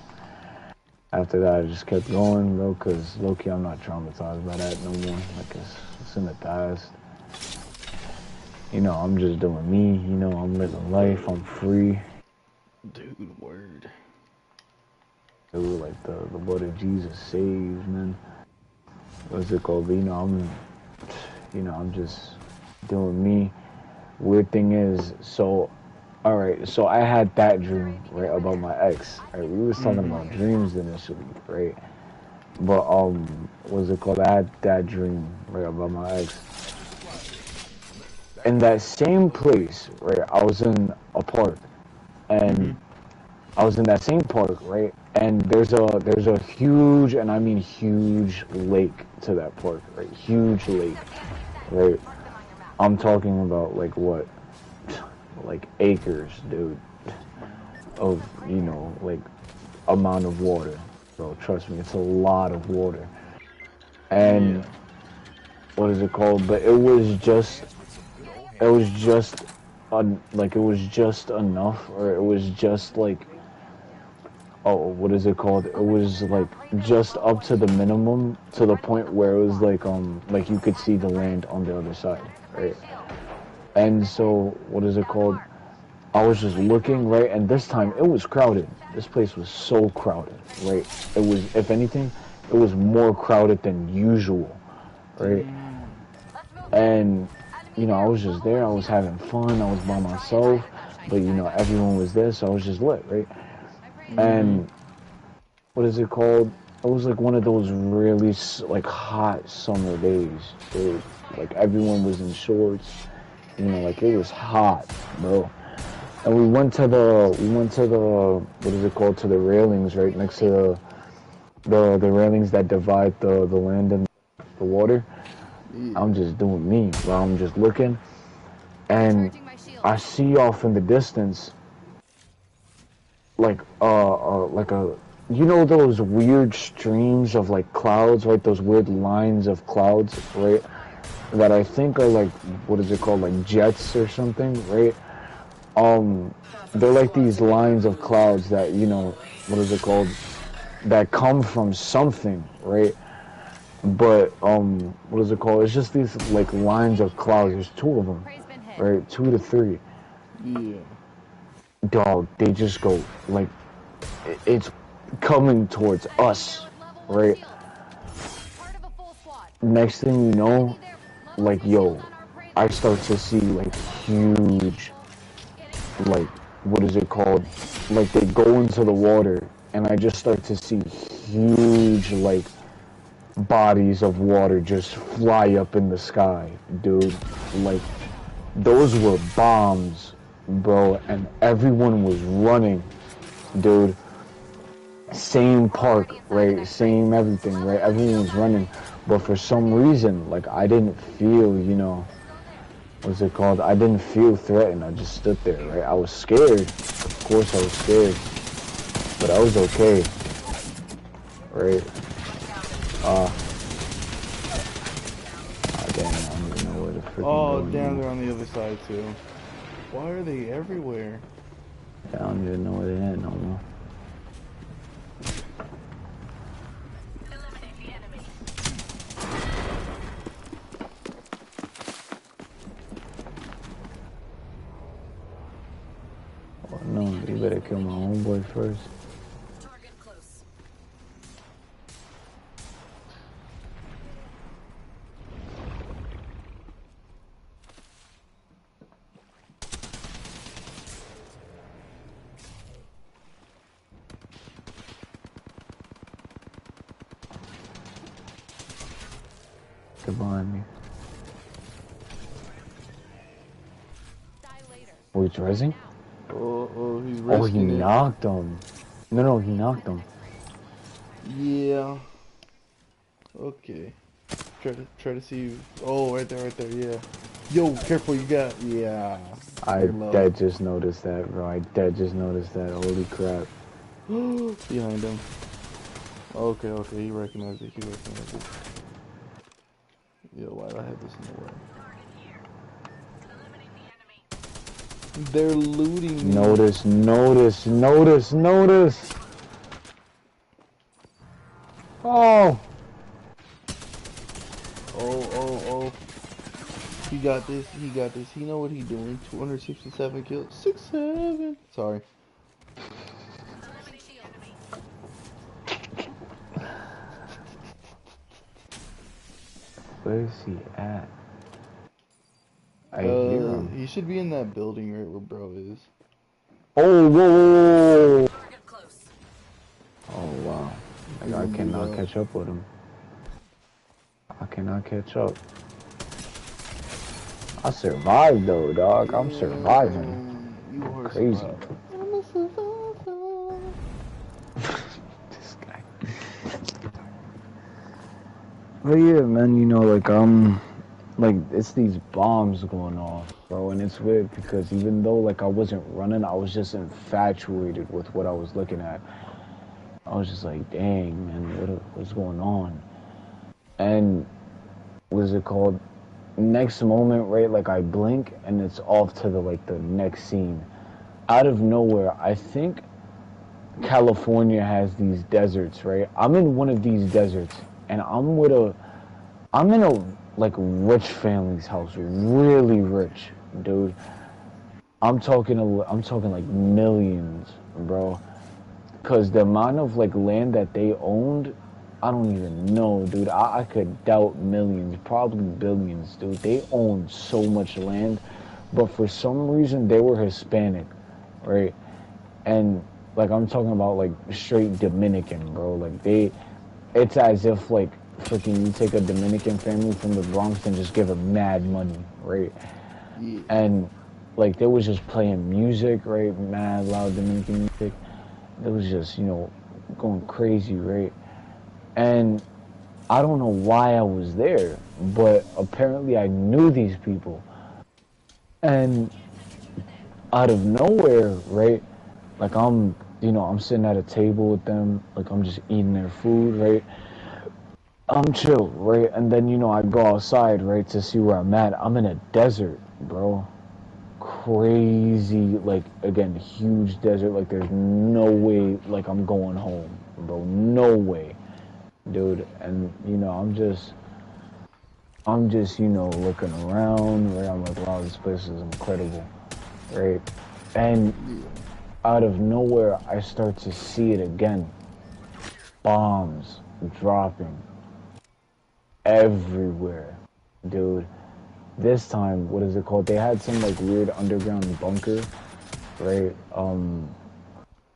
A: After that, I just kept going, bro, because low-key, I'm not traumatized by that no more. Like, it's in the past. You know, I'm just doing me, you know, I'm living life, I'm free.
B: Dude, word.
A: Dude, like, the blood of Jesus saves, man. What's it called? But, I'm just doing me. Weird thing is, so, alright, so I had that dream, right, about my ex. Right, we was talking about dreams initially, right? But, what's it called? I had that dream, right, about my ex. In that same place, right, I was in a park, and I was in that same park, right, and there's a huge, and I mean huge, lake to that park, right, huge lake, right. I'm talking about, like, what, like, acres, dude, of, you know, like, amount of water, bro, trust me, it's a lot of water. And what is it called? But it was just, like, it was just enough, or it was just like, oh, what is it called? It was like just up to the minimum, to the point where it was like you could see the land on the other side, right? And so, what is it called? I was just looking, right? And this time it was crowded. This place was so crowded, right? It was, if anything, it was more crowded than usual, right? And, you know, I was just there. I was having fun. I was by myself. But, you know, everyone was there, so I was just lit, right? And, what is it called? It was like one of those really, like, hot summer days, dude. Like, everyone was in shorts. You know, like, it was hot, bro. And we went to the, what is it called, to the railings right next to the railings that divide the land and the water.
B: Yeah.
A: I'm just doing me, bro. I'm just looking, and I see off in the distance, like a, you know, those weird streams of like clouds, right? Those weird lines of clouds, right? That I think are like, what is it called, like jets or something, right? They're like these lines of clouds that, you know, what is it called, that come from something, right? But what is it called? It's just these like lines of clouds. There's two of them, right? 2 to 3.
B: Yeah.
A: Dog, they just go like, it's coming towards us, right? Next thing you know, like, yo, I start to see like huge, like, what is it called? Like, they go into the water, and I just start to see huge, like, bodies of water just fly up in the sky, dude. Like, those were bombs, bro, and everyone was running, dude. Same park, right? Same everything, right? Everyone was running, but for some reason, like, I didn't feel, you know, what's it called? I didn't feel threatened. I just stood there, right? I was scared. Of course I was scared. But I was okay. Right? Damn, I don't even know where the freaking
B: Oh,
A: going
B: damn,
A: now.
B: they're on the other side, too. Why are they everywhere?
A: I don't even know where they're at no more.
D: Eliminate the enemy.
A: Oh no, you better kill my homeboy first.
D: Target close.
A: Get behind me. Oh, he's rising?
B: Oh, he's
A: Oh, he
B: risking it.
A: knocked him. No, he knocked him.
B: Yeah. Okay. Try to see. Oh, right there, yeah. Yo, careful, you got. Yeah.
A: I
B: Very low.
A: dead just noticed that, bro. I dead just noticed that. Holy crap.
B: Behind him. Okay, he recognized it. Yo, why'd I have this in the way? They're looting me.
A: Notice. Oh.
B: Oh. He got this. He know what he doing. 267 kills. 6-7. Sorry.
A: Where's he at? I hear him.
B: He should be in that building right where bro is.
A: Oh, whoa.
D: Target close.
A: Oh, wow. Like, I cannot catch up with him. I cannot catch up. I survived, though, dog. I'm surviving.
B: You are
A: Crazy.
B: surviving. I'm a survivor.
A: This guy. But yeah, man, you know, like, it's these bombs going off, bro, and it's weird because even though, like, I wasn't running, I was just infatuated with what I was looking at. I was just like, dang, man, what's going on? And what is it called? Next moment, right? Like I blink and it's off to the like the next scene. Out of nowhere, I think California has these deserts, right? I'm in one of these deserts, and I'm in a like rich family's house, really rich, dude. I'm talking like millions, bro. Cause the amount of like land that they owned, I don't even know, dude. I could doubt millions, probably billions, dude. They owned so much land, but for some reason they were Hispanic, right? And like I'm talking about like straight Dominican, bro. Like it's as if like freaking you take a Dominican family from the Bronx and just give them mad money, right?
B: Yeah.
A: And like they was just playing music, right? Mad loud Dominican music. It was just, going crazy, right? And I don't know why I was there, but apparently I knew these people. And out of nowhere, right? Like I'm sitting at a table with them, like I'm just eating their food, right? I'm chill, right? And then, I go outside, right, to see where I'm at. I'm in a desert, bro. Crazy, like, again, huge desert. Like, there's no way, like, I'm going home, bro. No way, dude. And, I'm just, looking around, right? I'm like, wow, this place is incredible, right? And out of nowhere, I start to see it again. Bombs dropping everywhere, dude. This time, what is it called? They had some like weird underground bunker, right?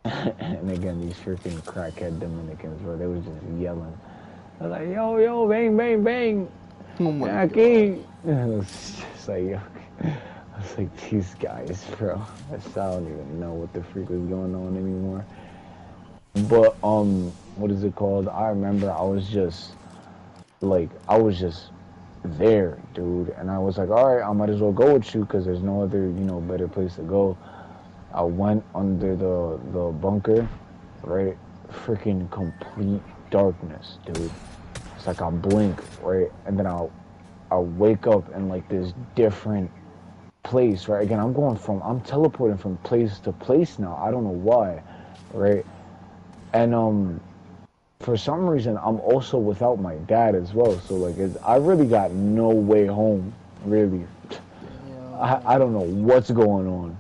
A: And again, these freaking crackhead Dominicans, bro, they was just yelling. They're like, yo, yo, bang, bang, bang.
B: Oh my god.
A: It was just like, yo. I was like, these guys, bro. I don't even know what the freak was going on anymore. But, what is it called? I remember I was just there, dude. And I was like, all right, I might as well go with you because there's no other, better place to go. I went under the bunker, right? Freaking complete darkness, dude. It's like I blink, right? And then I'll wake up in like this different place, right? Again, I'm teleporting from place to place now. I don't know why, right? And for some reason, I'm also without my dad as well. So like, I really got no way home, really. I don't know what's going on.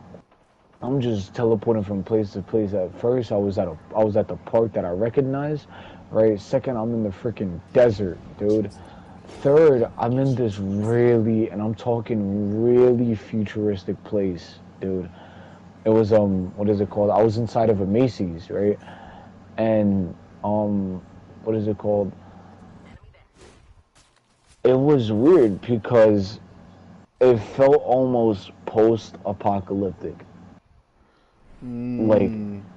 A: I'm just teleporting from place to place. At first, I was at the park that I recognized, right? Second, I'm in the freaking desert, dude. Third, I'm in this really, and I'm talking really futuristic place, dude. It was what is it called? I was inside of a Macy's, right? And what is it called? It was weird because it felt almost post-apocalyptic. Like,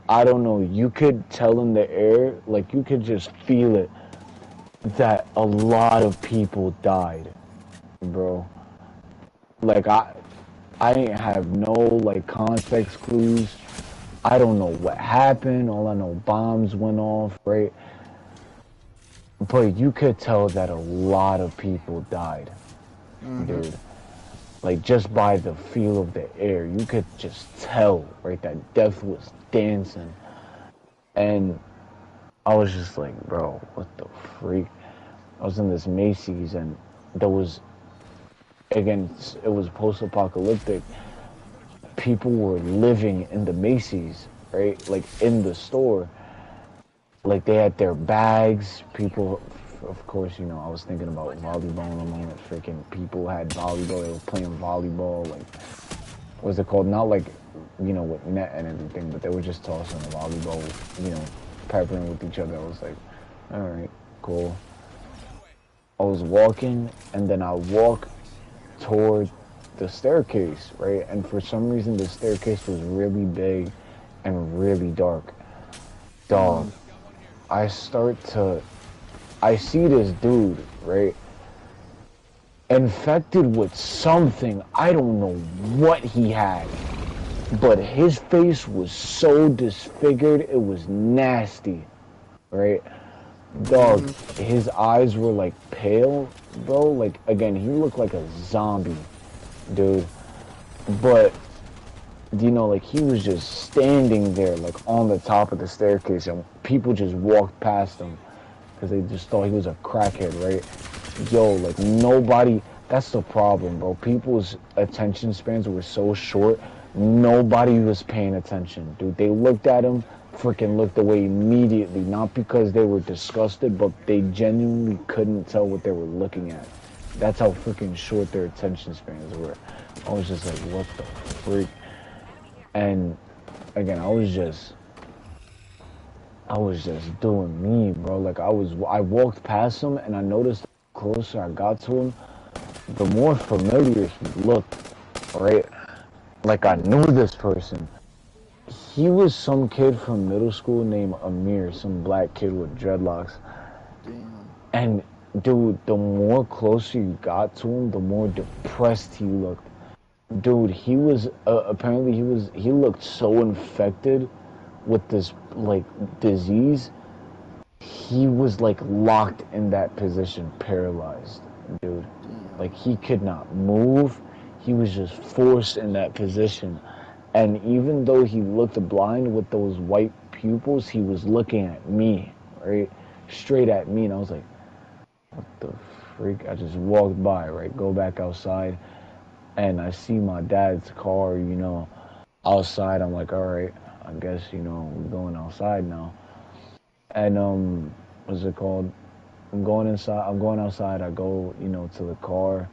A: I don't know, you could tell in the air, like you could just feel it, that a lot of people died, bro. Like, I didn't have no, like, context clues. I don't know what happened. All I know, bombs went off, right? But you could tell that a lot of people died, dude. Like, just by the feel of the air, you could just tell, right, that death was dancing. And I was just like, bro, what the freak? I was in this Macy's, and there was, again, it was post-apocalyptic. People were living in the Macy's, right? Like, in the store. Like, they had their bags. People, of course, I was thinking about volleyball in a moment. Freaking people had volleyball. They were playing volleyball. Like, what's it called? Not like, with net and everything, but they were just tossing the volleyball, peppering with each other. I was like, all right, cool. I was walking, and then I walk toward the staircase, right? And for some reason, the staircase was really big and really dark. Dog, I see this dude, right? Infected with something. I don't know what he had. But his face was so disfigured, it was nasty, right? Dog, his eyes were like pale, bro. Like, again, he looked like a zombie, dude. But, you know, like, he was just standing there, like, on the top of the staircase, and people just walked past him because they just thought he was a crackhead, right? Yo, like, nobody, that's the problem, bro. People's attention spans were so short, nobody was paying attention, dude. They looked at him, freaking looked away immediately, not because they were disgusted, but they genuinely couldn't tell what they were looking at. That's how freaking short their attention spans were. I was just like, what the freak? And again, I was just doing me, bro. Like, I walked past him, and I noticed the closer I got to him, the more familiar he looked, right? Like, I knew this person. He was some kid from middle school named Amir, some black kid with dreadlocks.
B: Damn.
A: And, dude, the more closer you got to him, the more depressed he looked. Dude, he was, apparently he looked so infected with this, like, disease. He was, like, locked in that position, paralyzed, dude. Like, he could not move. He was just forced in that position. And even though he looked blind with those white pupils, he was looking at me, right? Straight at me. And I was like, what the freak? I just walked by, right? Go back outside. And I see my dad's car, you know, outside. I'm like, all right, I guess, you know, we're going outside now. And, what's it called? I'm going outside. I go, you know, to the car.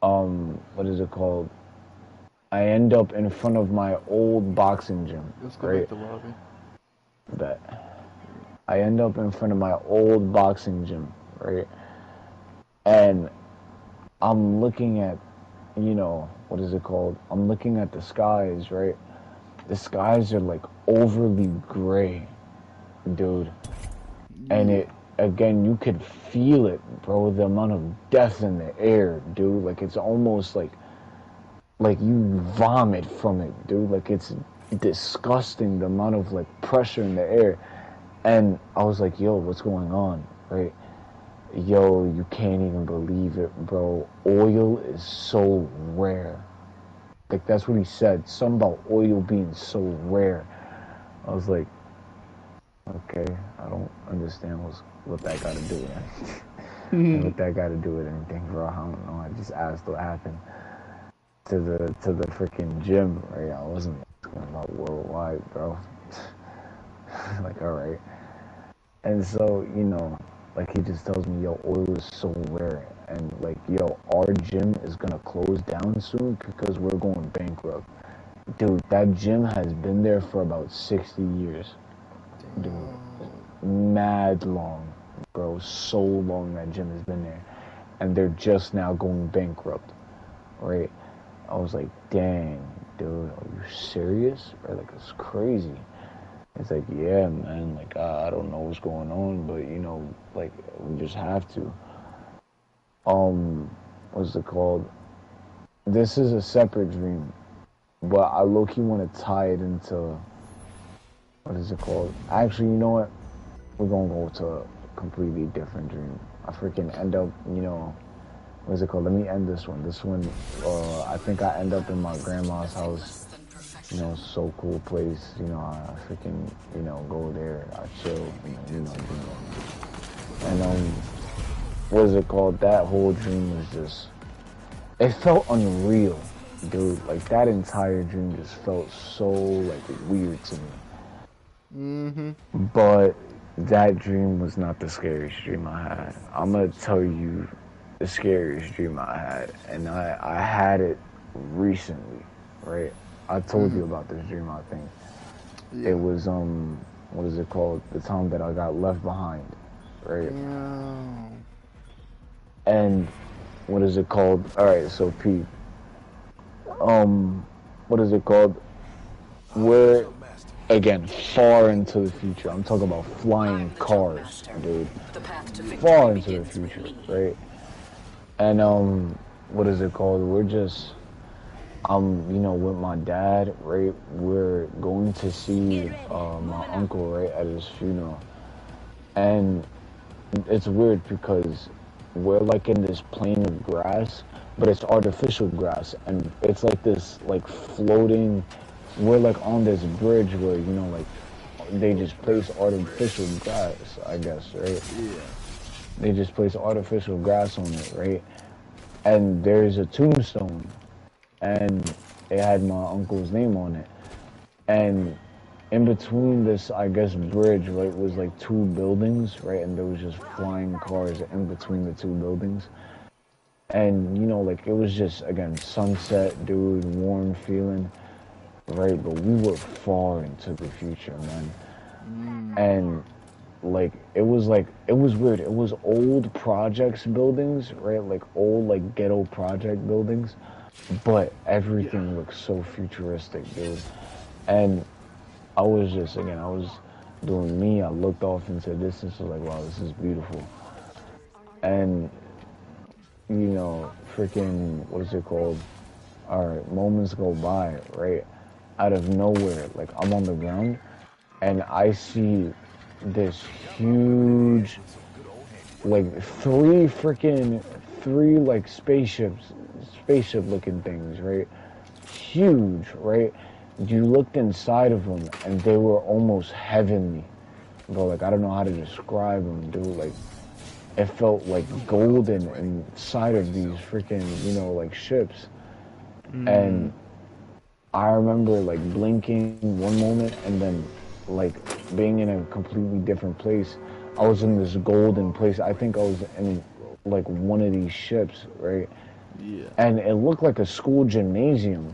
A: What is it called? I end up in front of my old boxing gym.
B: Let's go
A: right?
B: back to lobby.
A: Bet. I end up in front of my old boxing gym, right? And I'm looking at, you know, what is it called? I'm looking at the skies, right? The skies are like overly gray, dude. And it, again, you could feel it, bro, the amount of death in the air, dude. Like, it's almost like you vomit from it, dude. Like, it's disgusting, the amount of, like, pressure in the air. And I was like, yo, what's going on, right? Yo, you can't even believe it, bro. Oil is so rare. Like, that's what he said. Something about oil being so rare. I was like, okay, I don't understand what that got to do with anything. What that got to do with anything, bro. I don't know. I just asked what happened to the freaking gym, right? I wasn't asking about worldwide, bro. Like, all right. And so, you know, like, he just tells me, yo, oil is so rare. And, like, yo, our gym is going to close down soon because we're going bankrupt. Dude, that gym has been there for about 60 years. Dude, mad long, bro. So long that gym has been there. And they're just now going bankrupt, right? I was like, dang, dude, are you serious? Right? Like, it's crazy. It's like, yeah, man, like, I don't know what's going on, but, you know, like, we just have to. What's it called? This is a separate dream, but I low-key want to tie it into, what is it called? Actually, you know what? We're going to go to a completely different dream. I freaking end up, you know, what is it called? Let me end this one. This one, I think I end up in my grandma's house. You know, so cool place. You know, I freaking, you know, go there. I chill. You know. And what is it called? That whole dream was just. It felt unreal, dude. Like, that entire dream just felt so, like, weird to me. But that dream was not the scariest dream I had. I'm gonna tell you the scariest dream I had, and I had it recently, right? I told you about this dream, I think. Yeah. It was, what is it called? The time that I got left behind, right?
B: Yeah.
A: And what is it called? Alright, so Pete, what is it called? We're, again, far into the future. I'm talking about flying cars, dude. Far into the future, right? And, what is it called? We're just... you know, with my dad, right, we're going to see my uncle, right, at his funeral. And it's weird because we're like in this plain of grass, but it's artificial grass, and it's like this like floating. We're like on this bridge where like they just place artificial grass, I guess, right?
B: Yeah.
A: They just place artificial grass on it, right? And there's a tombstone, and it had my uncle's name on it, and in between this, I guess, bridge, right, was like two buildings, right, and there was just flying cars in between the two buildings, and like it was just again sunset, dude, warm feeling, right, but we were far into the future, man, and it was weird. It was old projects buildings, right, like old like ghetto project buildings, but everything looked so futuristic, dude, and I was just, again, I was doing me. I looked off into the distance, was like, wow, this is beautiful. And, freaking, what is it called? All right, moments go by, right? Out of nowhere, like, I'm on the ground, and I see this huge, like, three, like, spaceship looking things, right? Huge, right? You looked inside of them, and they were almost heavenly, bro. Like, I don't know how to describe them, dude. Like, it felt like golden inside of these freaking, like ships. And I remember like blinking one moment and then like being in a completely different place. I was in this golden place. I think I was in like one of these ships, right?
B: Yeah.
A: And it looked like a school gymnasium.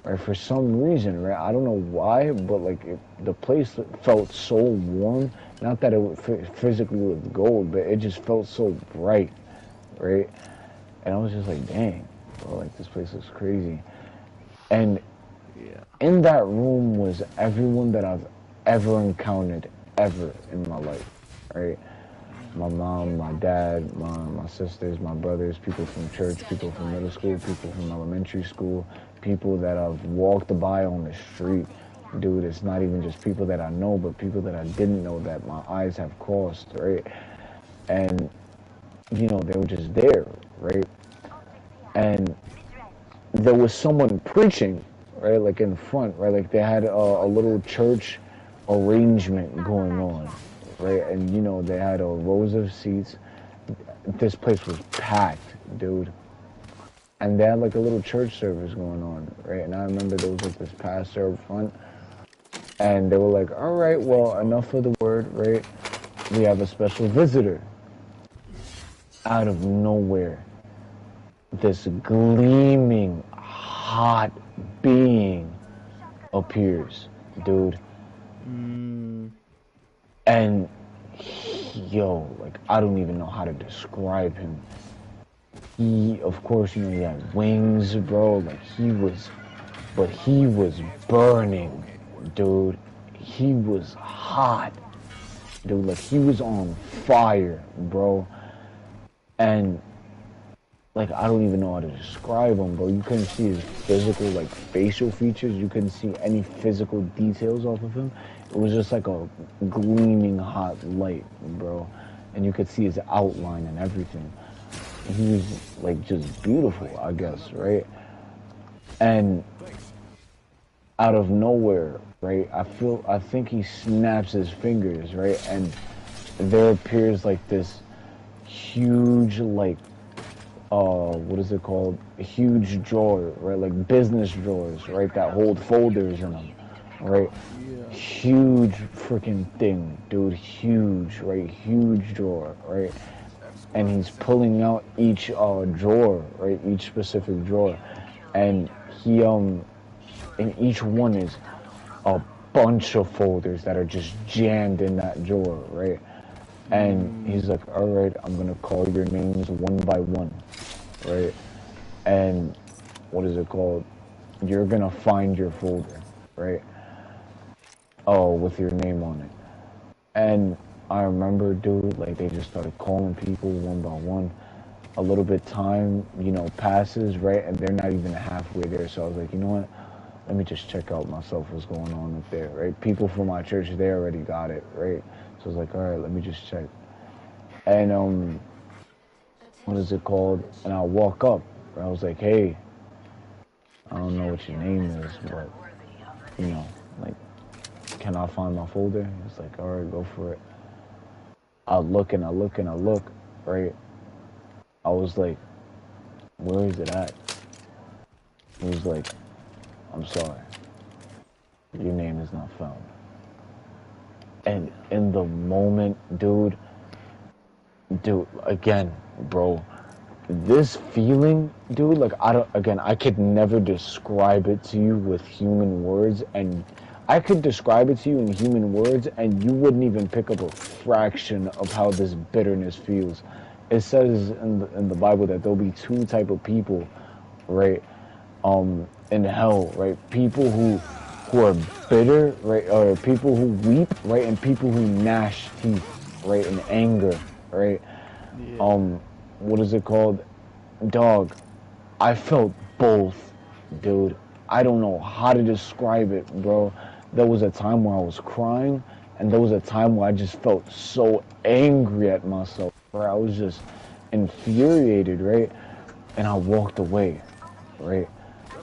A: Right, for some reason, right? I don't know why, but like the place felt so warm. Not that it physically looked gold, but it just felt so bright, right? And I was just like, dang, bro, like this place looks crazy. And in that room was everyone that I've ever encountered ever in my life, right? My mom, my dad, my sisters, my brothers, people from church, people from middle school, people from elementary school, people that I've walked by on the street. Dude, it's not even just people that I know, but people that I didn't know that my eyes have crossed, right? And, they were just there, right? And there was someone preaching, right, like in front, right? Like they had a little church arrangement going on, right? And they had rows of seats. This place was packed, dude. And they had like a little church service going on, right? And I remember there was like this pastor up front, and they were like, all right, well, enough of the word, right? We have a special visitor. Out of nowhere, this gleaming, hot being appears, dude. And like I don't even know how to describe him. He, of course, he had wings, bro. Like he was burning, dude. He was hot, dude. Like he was on fire, bro. And like I don't even know how to describe him, bro. You couldn't see his physical, like facial features. You couldn't see any physical details off of him. It was just like a gleaming hot light, bro. And you could see his outline and everything. He was like just beautiful, I guess, right? And out of nowhere, right? I think he snaps his fingers, right? And there appears like this huge, like, what is it called? A huge drawer, right? Like business drawers, right? That hold folders in them, right? Yeah. Huge freaking thing, dude. Huge, right? Huge drawer, right? And he's pulling out each drawer, right? Each specific drawer, and he in each one is a bunch of folders that are just jammed in that drawer, right? And he's like, all right, I'm gonna call your names one by one, right? And what is it called? You're gonna find your folder, right? Oh, with your name on it. And I remember, dude, like they just started calling people one by one. A little bit time, passes, right? And they're not even halfway there. So I was like, you know what? Let me just check out myself what's going on up there, right? People from my church, they already got it, right? So I was like, all right, let me just check. And what is it called? And I walk up. And I was like, hey, I don't know what your name is, but you know, like, can I find my folder? He's like, all right, go for it. I look and I look and I look, right? I was like, where is it at? He was like, I'm sorry, your name is not found. And in the moment, dude, again, bro, this feeling, dude, like, I could never describe it to you with human words, and I could describe it to you in human words, and you wouldn't even pick up a fraction of how this bitterness feels. It says in the Bible that there'll be two type of people, right, in hell, right? People who are bitter, right, or people who weep, right, and people who gnash teeth, right, in anger, right?
B: Yeah.
A: What is it called? Dog, I felt both, dude. I don't know how to describe it, bro. There was a time where I was crying, and there was a time where I just felt so angry at myself, where I was just infuriated, right? And I walked away, right?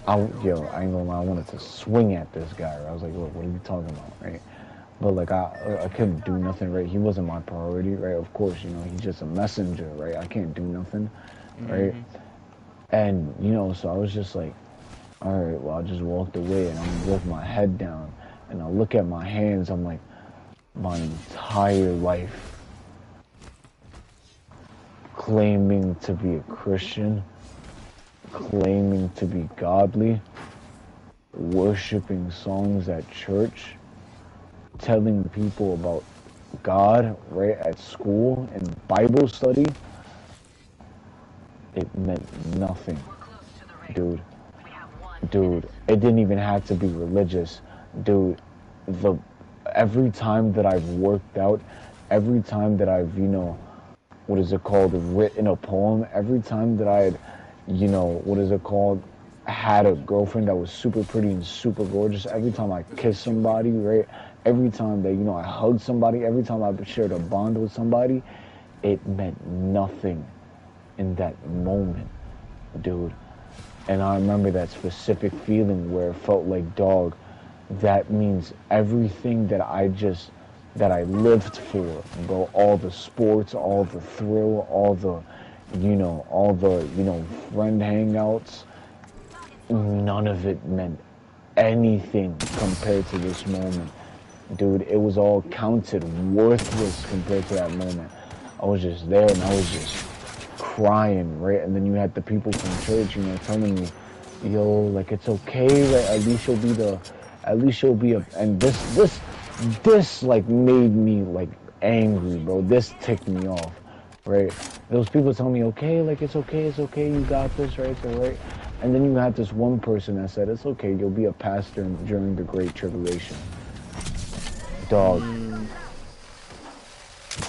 A: I ain't gonna lie, I wanted to swing at this guy, right? I was like, look, what are you talking about, right? But like, I couldn't do nothing, right? He wasn't my priority, right? Of course, you know, he's just a messenger, right? I can't do nothing, right? And, you know, so I was just like, all right, well, I just walked away, and I'm with my head down, and I look at my hands, I'm like, my entire life claiming to be a Christian, claiming to be godly, worshiping songs at church, telling people about God, right, at school and Bible study, it meant nothing, dude. Dude, it didn't even have to be religious. Dude, every time that I've worked out, every time that I've, you know, what is it called, written a poem, every time that I had, you know, what is it called, had a girlfriend that was super pretty and super gorgeous, every time I kissed somebody, right, every time that, you know, I hugged somebody, every time I shared a bond with somebody, it meant nothing in that moment, dude. And I remember that specific feeling where it felt like, dog, that means everything that I lived for, bro. All the sports, all the thrill, all the friend hangouts, none of it meant anything compared to this moment. Dude, it was all counted worthless compared to that moment. I was just there and I was just crying, right? And then you had the people from church, you know, telling me, yo, like, it's okay, right? At least you'll be a, and this like made me like angry, bro. This ticked me off, right? Those people telling me, okay, like, it's okay, you got this, right? It's all right. And then you had this one person that said, it's okay, you'll be a pastor during the Great Tribulation. Dog.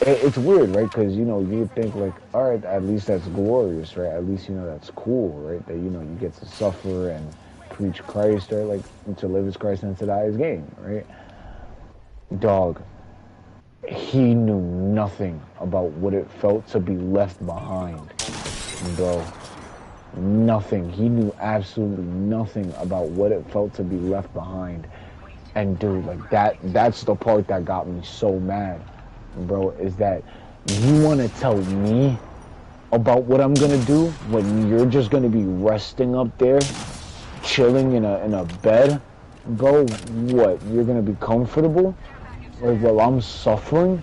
A: It's weird, right? Because, you know, you would think, like, all right, at least that's glorious, right? At least, you know, that's cool, right? That, you know, you get to suffer and preach Christ, right? Like, to live as Christ and to die as gain, right? Dog, he knew nothing about what it felt to be left behind, bro. Nothing. He knew absolutely nothing about what it felt to be left behind. And, dude, like, that's the part that got me so mad, bro, is that you want to tell me about what I'm gonna do when you're just gonna be resting up there, chilling in a bed, bro. What, you're gonna be comfortable, like, while I'm suffering?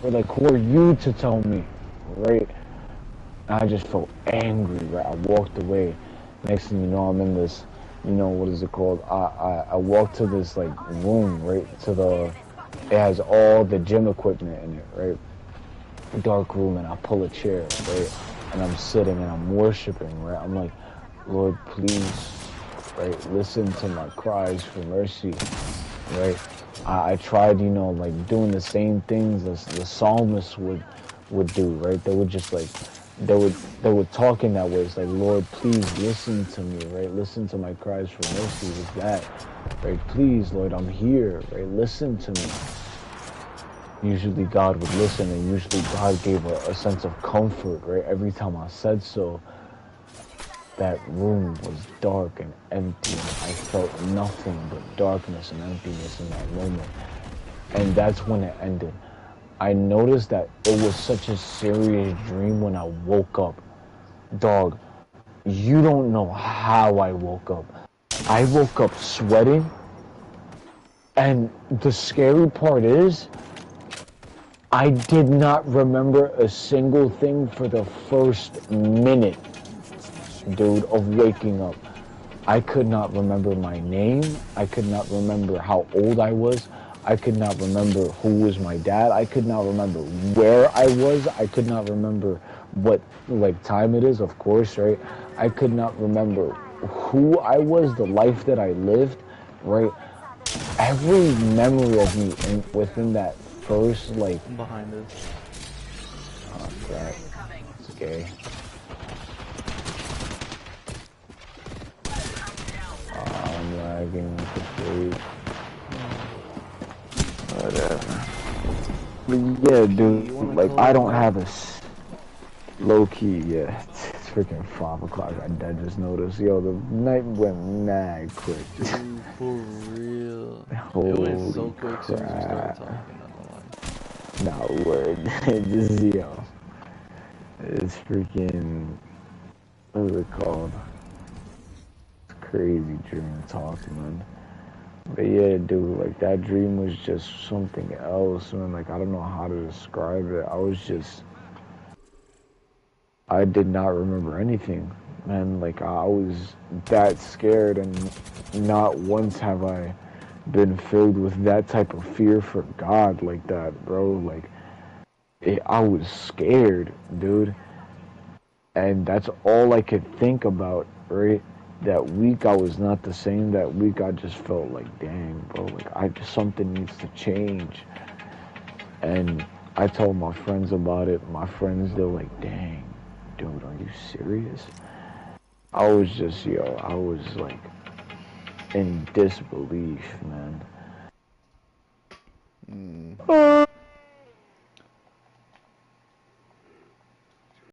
A: Or, like, who are you to tell me, right? And I just felt angry, right? I walked away. Next thing you know, I'm in this, you know, what is it called, I walked to this, like, room, right, it has all the gym equipment in it, right? Dark room, and I pull a chair, right? And I'm sitting and I'm worshiping, right? I'm like, Lord, please, right? Listen to my cries for mercy, right? I tried, you know, like, doing the same things as the psalmists would do, right? They would just, like, they would talk in that way. It's like, Lord, please listen to me, right? Listen to my cries for mercy. Is that, right? Please, Lord, I'm here, right? Listen to me. usually God would listen, and usually God gave a sense of comfort, right? Every time I said so, that room was dark and empty, and I felt nothing but darkness and emptiness in that moment. And that's when it ended. I noticed that it was such a serious dream when I woke up. Dog, you don't know how I woke up. I woke up sweating, and the scary part is, I did not remember a single thing for the first minute, dude, of waking up. I could not remember my name. I could not remember how old I was. I could not remember who was my dad. I could not remember where I was. I could not remember what like time it is, of course, right? I could not remember who I was, the life that I lived, right? Every memory of me within that first like
B: Behind us.
A: oh crap, it's gay. I'm lagging with the freak. Whatever. But yeah, dude, like I don't have a low key. Yeah, it's freaking 5 o'clock. I just noticed. Yo, the night went mad quick.
B: Dude, for real.
A: Holy
B: It went so quick as soon as we started
A: crap.
B: talking, not gonna lie.
A: Nah, word. Just yo, it's freaking. What is it called? It's crazy dream talk, man. But yeah, dude, like that dream was just something else, man. Like I don't know how to describe it. I did not remember anything, man. Like I was that scared, and not once have I been filled with that type of fear for God like that, bro. Like I was scared, dude, and that's all I could think about, right? That week I was not the same. That week I just felt like, dang, bro, like something needs to change. And I told my friends about it. My friends, they're like, dang, dude, are you serious? I was just, yo, I was like in disbelief, man.